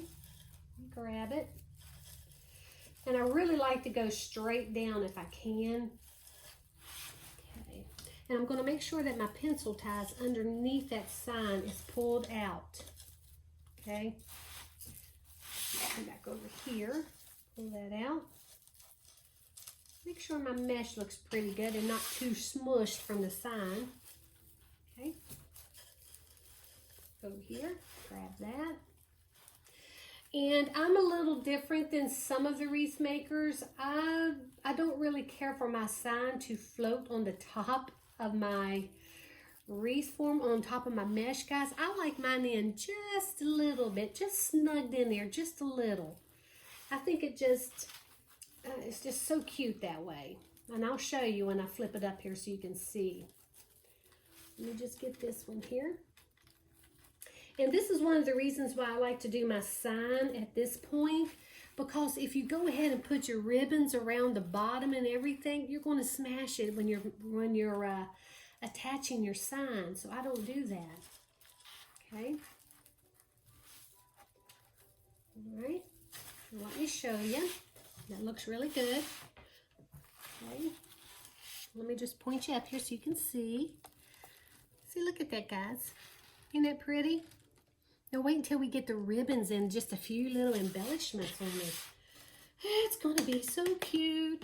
grab it. And I really like to go straight down if I can. Okay, and I'm going to make sure that my pencil ties underneath that sign is pulled out. Okay, come back over here, pull that out. Make sure my mesh looks pretty good and not too smushed from the sign. Okay, over here, grab that. And I'm a little different than some of the wreath makers. I don't really care for my sign to float on the top of my wreath form, on top of my mesh, guys. I like mine in just a little bit, just snugged in there, just a little. I think it just, it's just so cute that way. And I'll show you when I flip it up here so you can see. Let me just get this one here. And this is one of the reasons why I like to do my sign at this point, because if you go ahead and put your ribbons around the bottom and everything, you're going to smash it when you're attaching your sign. So I don't do that. Okay. All right. Let me show you. That looks really good. Okay. Let me just point you up here so you can see. See, look at that, guys. Isn't that pretty? Now wait until we get the ribbons and just a few little embellishments on it. It's going to be so cute.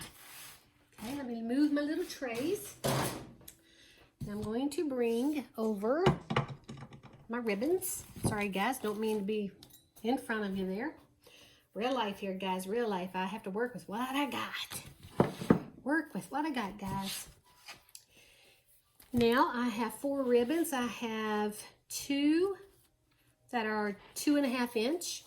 Okay, let me move my little trays. I'm going to bring over my ribbons. Sorry guys, don't mean to be in front of you there. Real life here, guys, real life. I have to work with what I got. Work with what I got, guys. Now I have 4 ribbons. I have 2 that are 2.5 inch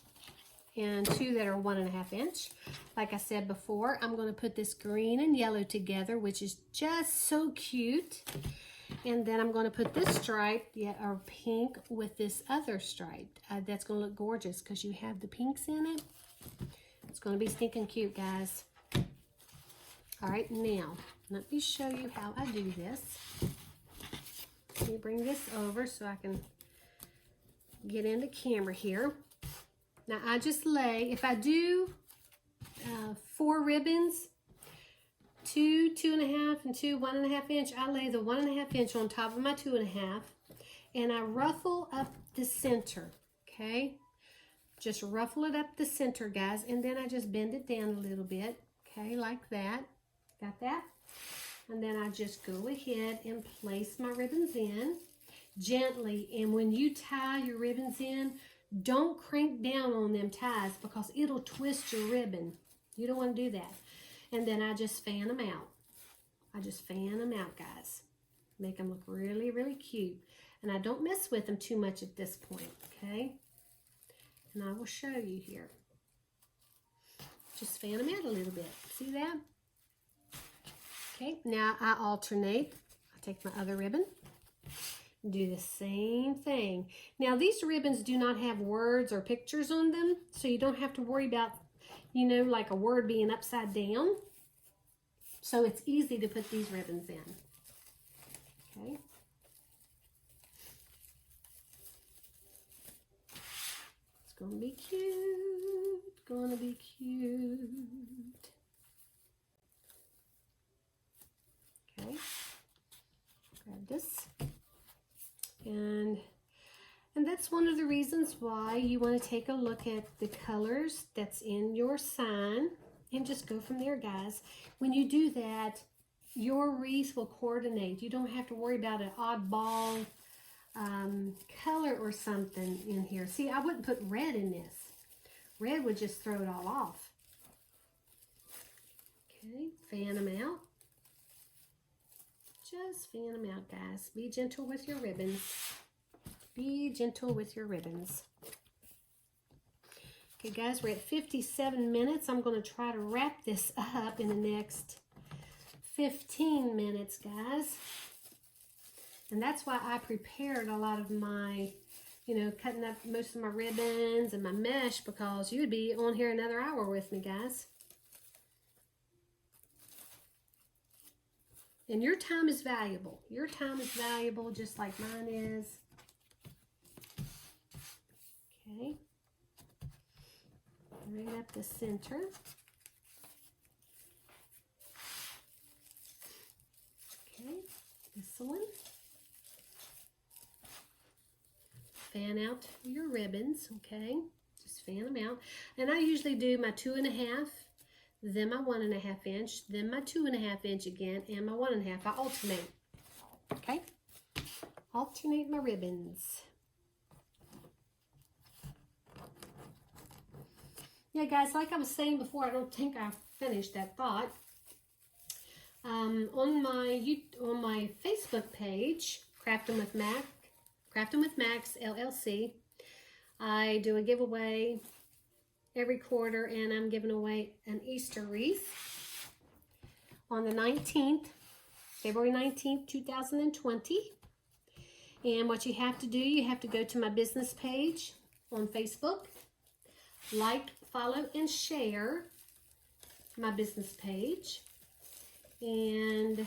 and 2 that are 1.5 inch. Like I said before, I'm going to put this green and yellow together, which is just so cute. And then I'm going to put this stripe, or pink, with this other stripe. That's going to look gorgeous because you have the pinks in it. It's going to be stinking cute, guys. All right, now, let me show you how I do this. Let me bring this over so I can get in the camera here. Now, I just lay, if I do 4 ribbons, 2 2.5 and 2 1.5 inch, I lay the 1.5 inch on top of my 2.5, and I ruffle up the center, okay? Just ruffle it up the center, guys, and then I just bend it down a little bit, okay, like that. Got that? And then I just go ahead and place my ribbons in gently. And when you tie your ribbons in, don't crank down on them ties because it'll twist your ribbon. You don't want to do that. And then I just fan them out. I just fan them out, guys. Make them look really, really cute. And I don't mess with them too much at this point, okay? And I will show you here. Just fan them out a little bit. See that? Okay, now I alternate. I take my other ribbon, do the same thing. Now these ribbons do not have words or pictures on them, so you don't have to worry about, you know, like a word being upside down. So it's easy to put these ribbons in. Okay. It's gonna be cute, gonna be cute. Okay, grab this, and that's one of the reasons why you want to take a look at the colors that's in your sign and just go from there, guys. When you do that, your wreath will coordinate. You don't have to worry about an oddball color or something in here. See, I wouldn't put red in this. Red would just throw it all off. Okay, fan them out. Just fan them out, guys. Be gentle with your ribbons. Be gentle with your ribbons. Okay, guys, we're at 57 minutes. I'm going to try to wrap this up in the next 15 minutes, guys. And that's why I prepared a lot of my, you know, cutting up most of my ribbons and my mesh, because you'd be on here another hour with me, guys. And your time is valuable. Your time is valuable just like mine is. Okay. Right up the center. Okay, this one. Fan out your ribbons, okay? Just fan them out. And I usually do my 2.5, then my 1.5 inch, then my 2.5 inch again, and my 1.5. I alternate, okay? Alternate my ribbons. Yeah, guys, like I was saying before, I don't think I finished that thought. On my Facebook page, Crafting with Max LLC, I do a giveaway every quarter, and I'm giving away an Easter wreath on the 19th, February 19th, 2020. And what you have to do, you have to go to my business page on Facebook, like, follow, and share my business page. And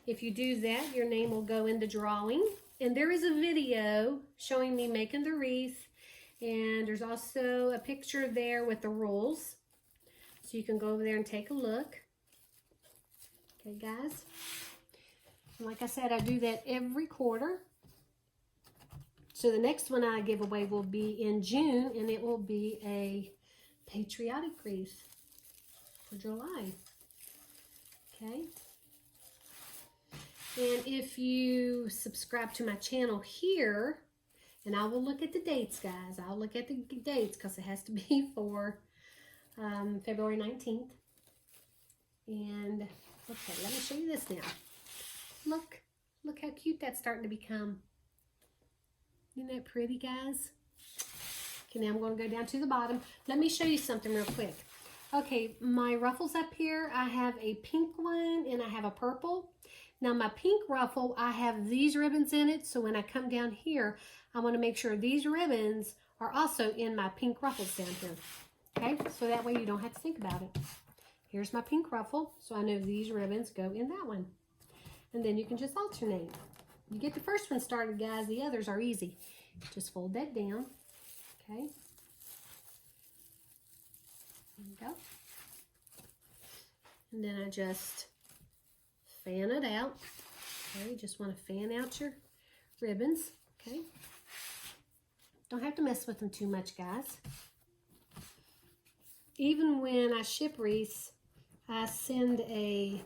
if you do that, your name will go in the drawing. And there is a video showing me making the wreath. And there's also a picture there with the rules. So you can go over there and take a look. Okay, guys. And like I said, I do that every quarter. So the next one I give away will be in June, and it will be a patriotic wreath for July. Okay, And if you subscribe to my channel here, and I will look at the dates, guys. I'll look at the dates because it has to be for February 19th. And, okay, let me show you this now. Look how cute that's starting to become. Isn't that pretty, guys? Okay, now I'm going to go down to the bottom. Let me show you something real quick. Okay, my ruffles up here, I have a pink one and I have a purple. Now my pink ruffle, I have these ribbons in it, so when I come down here, I want to make sure these ribbons are also in my pink ruffles down here. Okay, so that way you don't have to think about it. Here's my pink ruffle, so I know these ribbons go in that one. And then you can just alternate. You get the first one started, guys. The others are easy. Just fold that down. Okay. There you go. And then I just fan it out. Okay, you just want to fan out your ribbons. Okay. Don't have to mess with them too much, guys. Even when I ship wreaths, I send a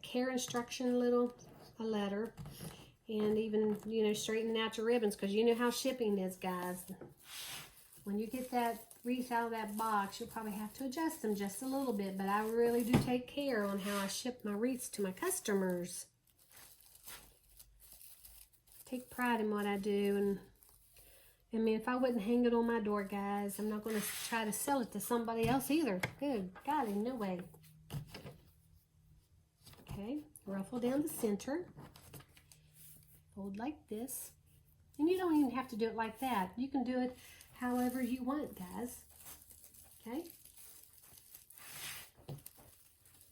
care instruction a letter, and even, you know, straightening out your ribbons, because you know how shipping is, guys. When you get that wreath out of that box, you'll probably have to adjust them just a little bit, but I really do take care on how I ship my wreaths to my customers. Take pride in what I do, and I mean, if I wouldn't hang it on my door, guys, I'm not going to try to sell it to somebody else either. Good golly, no way. Okay, ruffle down the center. Fold like this. And you don't even have to do it like that. You can do it however you want, guys. Okay.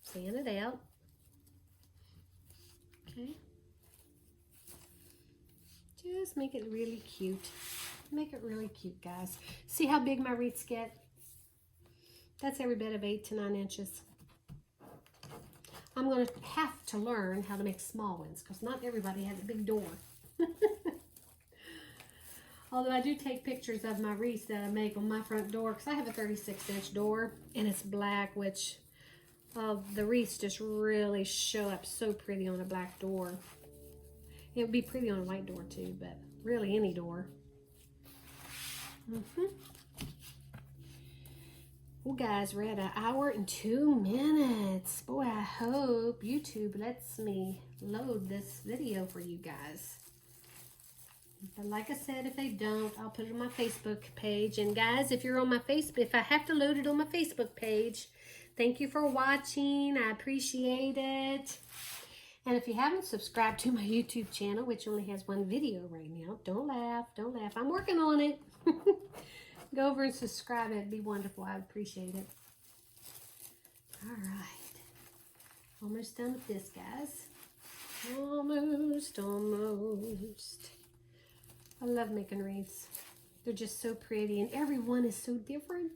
Fan it out. Okay. Just make it really cute. Make it really cute, guys. See how big my wreaths get? That's every bit of 8 to 9 inches. I'm going to have to learn how to make small ones because not everybody has a big door. Although I do take pictures of my wreaths that I make on my front door because I have a 36-inch door and it's black, which the wreaths just really show up so pretty on a black door. It would be pretty on a white door too, but really any door. Well, guys, we're at 1 hour and 2 minutes. Boy, I hope YouTube lets me load this video for you guys. But like I said, if they don't, I'll put it on my Facebook page. And guys, if you're on my Facebook, if I have to load it on my Facebook page, thank you for watching. I appreciate it. And if you haven't subscribed to my YouTube channel, which only has 1 video right now, don't laugh, don't laugh. I'm working on it. Go over and subscribe. It'd be wonderful. I'd appreciate it. All right. Almost done with this, guys. Almost. I love making wreaths. They're just so pretty, and every one is so different.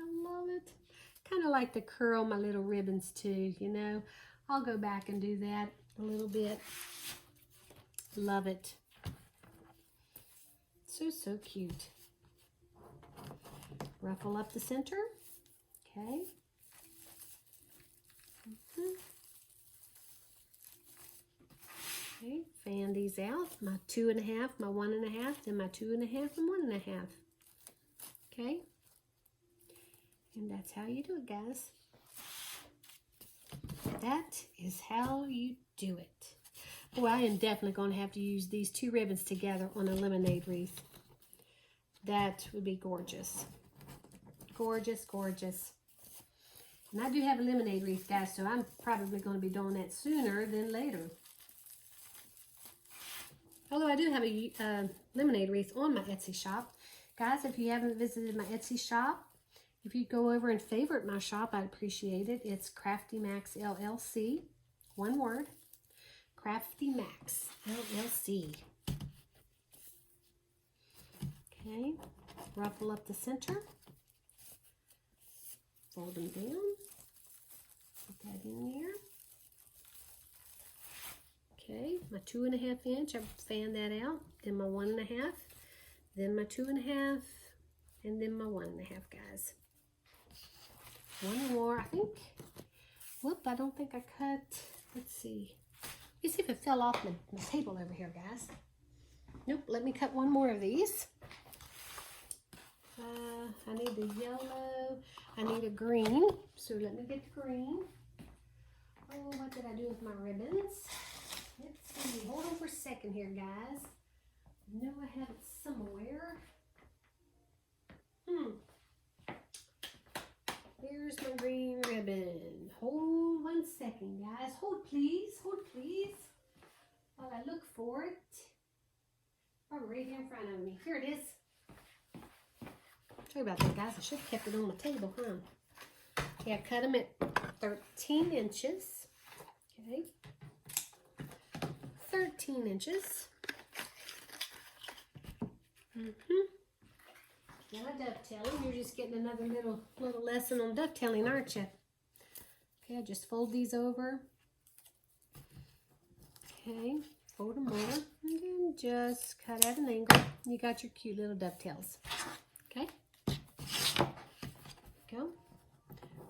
I love it. Kind of like to curl my little ribbons too, you know. I'll go back and do that a little bit. Love it. So cute. Ruffle up the center. Okay. Okay, fan these out. My 2.5, my 1.5, then my 2.5 and 1.5. Okay. And that's how you do it, guys. That is how you do it. Boy, I am definitely going to have to use these 2 ribbons together on a lemonade wreath. That would be gorgeous. Gorgeous, gorgeous. And I do have a lemonade wreath, guys, so I'm probably going to be doing that sooner than later. Although I do have a lemonade wreath on my Etsy shop. Guys, if you haven't visited my Etsy shop, if you go over and favorite my shop, I'd appreciate it. It's Crafty Max LLC. One word. Crafty Max LLC. Okay. Ruffle up the center. Fold them down. Put that in there. Okay, my 2.5 inch, I fan that out. Then my 1.5, then my 2.5, and then my 1.5, guys. One more, I think. Whoop, I don't think I cut. Let's see. You see if it fell off my table over here, guys. Nope, let me cut one more of these. I need the yellow. I need a green. So let me get the green. Oh, what did I do with my ribbons? Let's see. Hold on for a second here, guys. I know I have it somewhere. Here's my green ribbon. Hold 1 second, guys. Hold, please. Hold, please. While I look for it. Probably right here in front of me. Here it is. Sorry about that, guys. I should have kept it on the table, huh? Okay, I cut them at 13 inches. Okay. 13 inches. Now dovetailing, you're just getting another little lesson on dovetailing, aren't you? Okay, I just fold these over. Okay, fold them over, and then just cut at an angle. You got your cute little dovetails. Okay, go.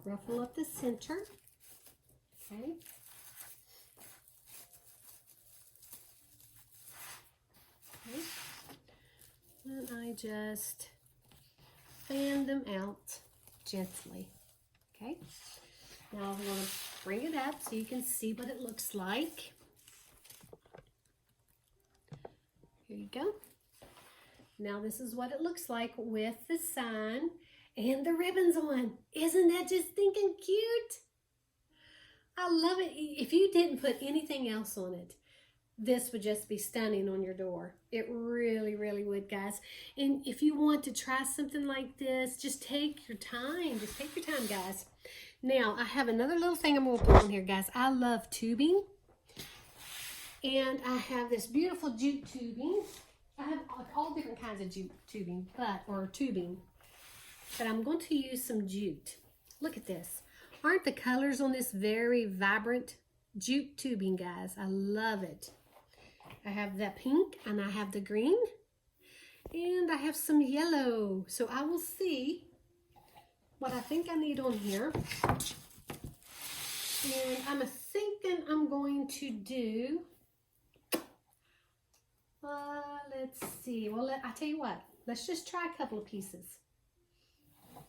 Ruffle up the center. Okay. Okay. And I just fan them out gently. Okay. Now I'm going to bring it up so you can see what it looks like. Here you go. Now this is what it looks like with the sign and the ribbons on. Isn't that just stinking cute? I love it. If you didn't put anything else on it, this would just be stunning on your door. It really, really would, guys. And if you want to try something like this, just take your time. Just take your time, guys. Now, I have another little thing I'm going to put on here, guys. I love tubing. And I have this beautiful jute tubing. I have all different kinds of jute tubing, but I'm going to use some jute. Look at this. Aren't the colors on this very vibrant jute tubing, guys? I love it. I have that pink and I have the green and I have some yellow. So I will see what I think I need on here. And I'm thinking I'm going to do, let's see. Well, I tell you what, let's just try a couple of pieces.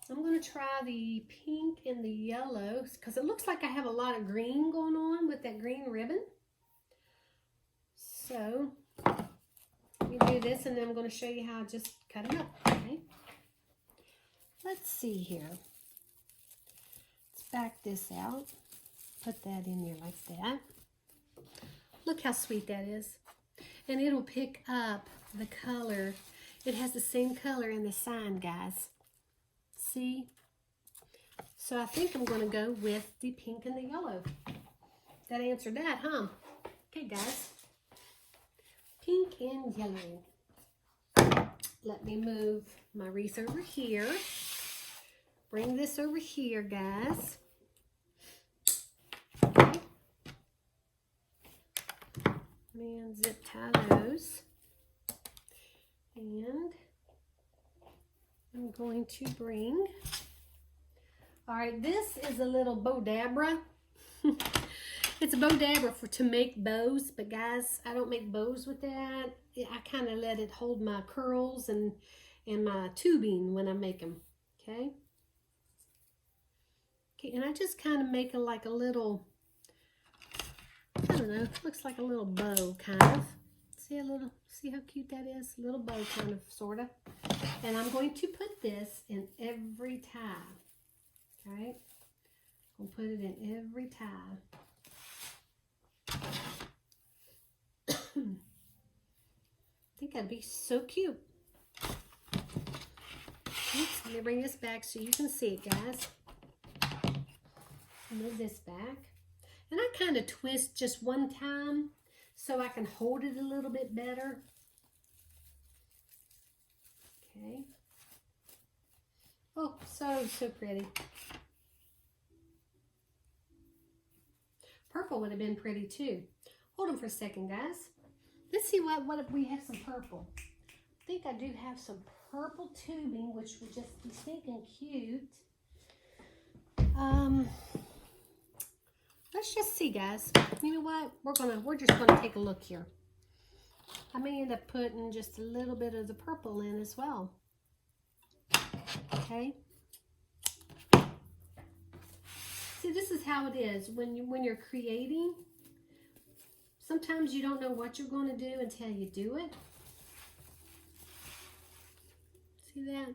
I'm going to try the pink and the yellow because it looks like I have a lot of green going on with that green ribbon. So, let me do this and then I'm going to show you how I just cut them up. Okay. Let's see here. Let's back this out. Put that in there like that. Look how sweet that is. And it'll pick up the color. It has the same color in the sign, guys. See? So I think I'm going to go with the pink and the yellow. That answered that, huh? Okay, guys. Pink and yellow. Let me move my wreath over here. Bring this over here, guys. Okay. And zip tie those. And I'm going to bring, all right, this is a little Bodabra. It's a Bodabra to make bows, but guys, I don't make bows with that. I kind of let it hold my curls and my tubing when I make them, okay? Okay, and I just kind of make it like a little, I don't know, looks like a little bow, kind of. See how cute that is? A little bow, kind of, sort of. And I'm going to put this in every tie, right? I'll put it in every tie. I think that'd be so cute. Oops, let me bring this back so you can see it, guys. Move this back. And I kind of twist just one time so I can hold it a little bit better. Okay. Oh, so pretty. Purple would have been pretty too. Hold on for a second, guys. Let's see what if we have some purple. I think I do have some purple tubing, which would just be stinking cute. let's just see, guys. You know what? We're just gonna take a look here. I may end up putting just a little bit of the purple in as well. Okay. See, this is how it is when you're creating. Sometimes you don't know what you're going to do until you do it. See that?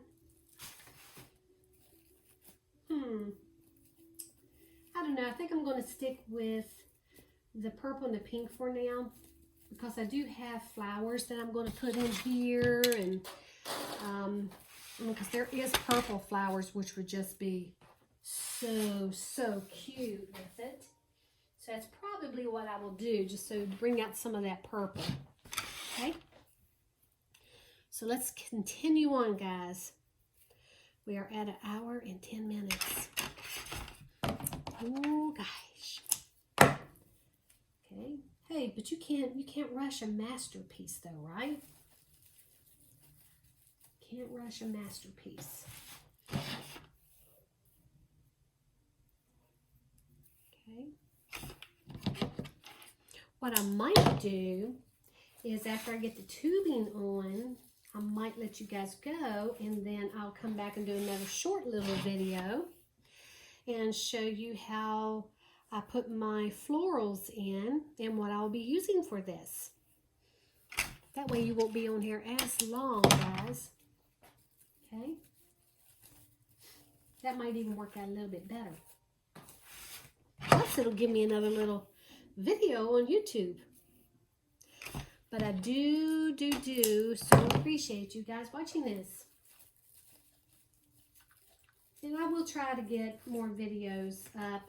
I don't know. I think I'm going to stick with the purple and the pink for now, because I do have flowers that I'm going to put in here, and because there is purple flowers which would just be so cute with it. So that's probably what I will do, just so to bring out some of that purple. Okay. So let's continue on, guys. We are at 1 hour and 10 minutes. Oh gosh. Okay. Hey, but you can't rush a masterpiece though, right? Can't rush a masterpiece. Okay. What I might do is, after I get the tubing on, I might let you guys go, and then I'll come back and do another short little video and show you how I put my florals in and what I'll be using for this. That way you won't be on here as long, guys. Okay? That might even work out a little bit better. Plus, it'll give me another little video on YouTube. But I do so appreciate you guys watching this. And I will try to get more videos up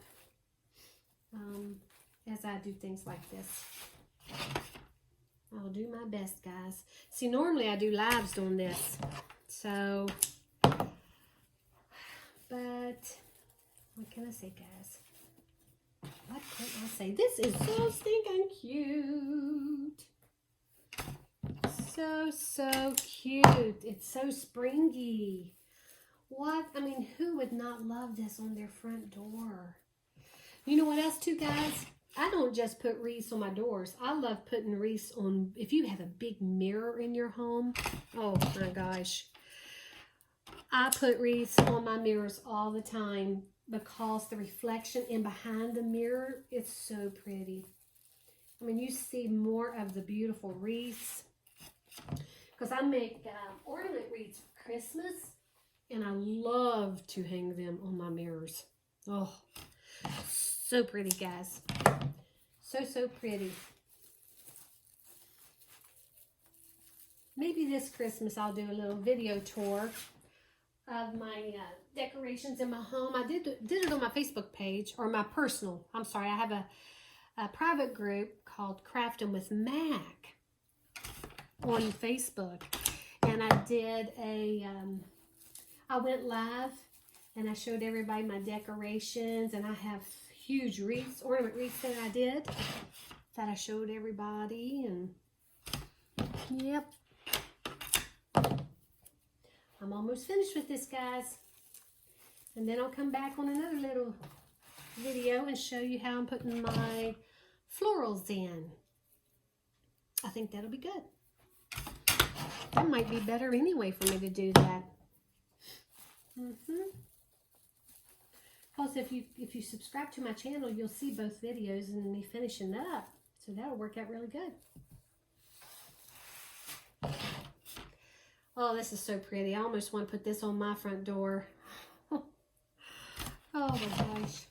as I do things like this. I'll do my best, guys. See, normally I do lives on this. So, but what can I say, guys? What can I say? This is so stinking cute. So cute. It's so springy. What? I mean, who would not love this on their front door? You know what else too, guys? I don't just put wreaths on my doors. I love putting wreaths on, if you have a big mirror in your home. Oh my gosh. I put wreaths on my mirrors all the time, because the reflection in behind the mirror, it's so pretty. I mean, you see more of the beautiful wreaths. Because I make ornament wreaths for Christmas, and I love to hang them on my mirrors. Oh, so pretty, guys. So pretty. Maybe this Christmas I'll do a little video tour of my decorations in my home. I did it on my Facebook page, or my personal. I'm sorry, I have a private group called Crafting with Mac on Facebook, and I did I went live and I showed everybody my decorations, and I have huge wreaths, ornament wreaths that I did, that I showed everybody, and yep. I'm almost finished with this, guys. And then I'll come back on another little video and show you how I'm putting my florals in. I think that'll be good. That might be better anyway for me to do that. Because if you subscribe to my channel, you'll see both videos and me finishing up. So that'll work out really good. Oh, this is so pretty. I almost want to put this on my front door. Oh my gosh.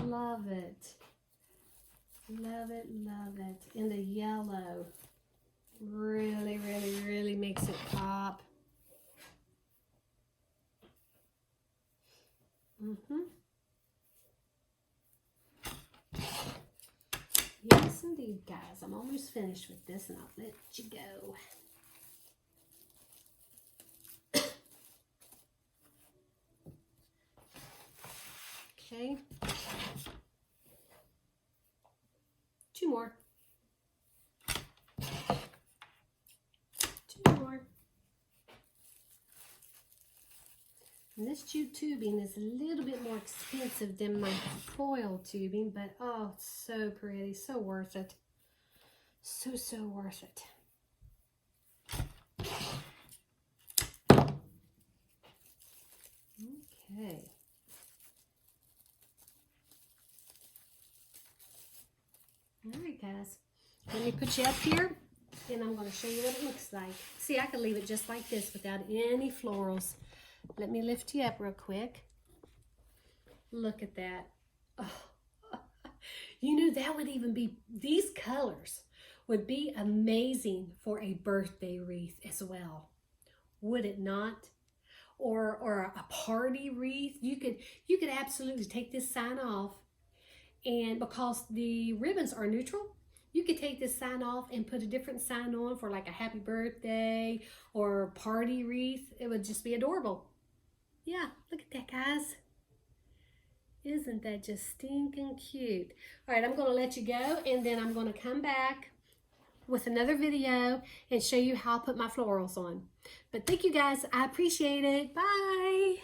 Love it. Love it, love it. And the yellow really makes it pop. Yes, indeed, guys. I'm almost finished with this, and I'll let you go. Okay. 2 more. 2 more. And this jute tubing is a little bit more expensive than my foil tubing, but oh, it's so pretty, so worth it. So, so worth it. Okay. All right, guys. Let me put you up here, and I'm going to show you what it looks like. See, I could leave it just like this without any florals. Let me lift you up real quick. Look at that. Oh. You know, that would even be, these colors would be amazing for a birthday wreath as well. Would it not? Or a party wreath. You could absolutely take this sign off, and because the ribbons are neutral, you could take this sign off and put a different sign on for like a happy birthday or party wreath. It would just be adorable. Yeah, look at that, guys. Isn't that just stinking cute? All right, I'm going to let you go, and then I'm going to come back with another video and show you how I put my florals on. But thank you, guys. I appreciate it. Bye.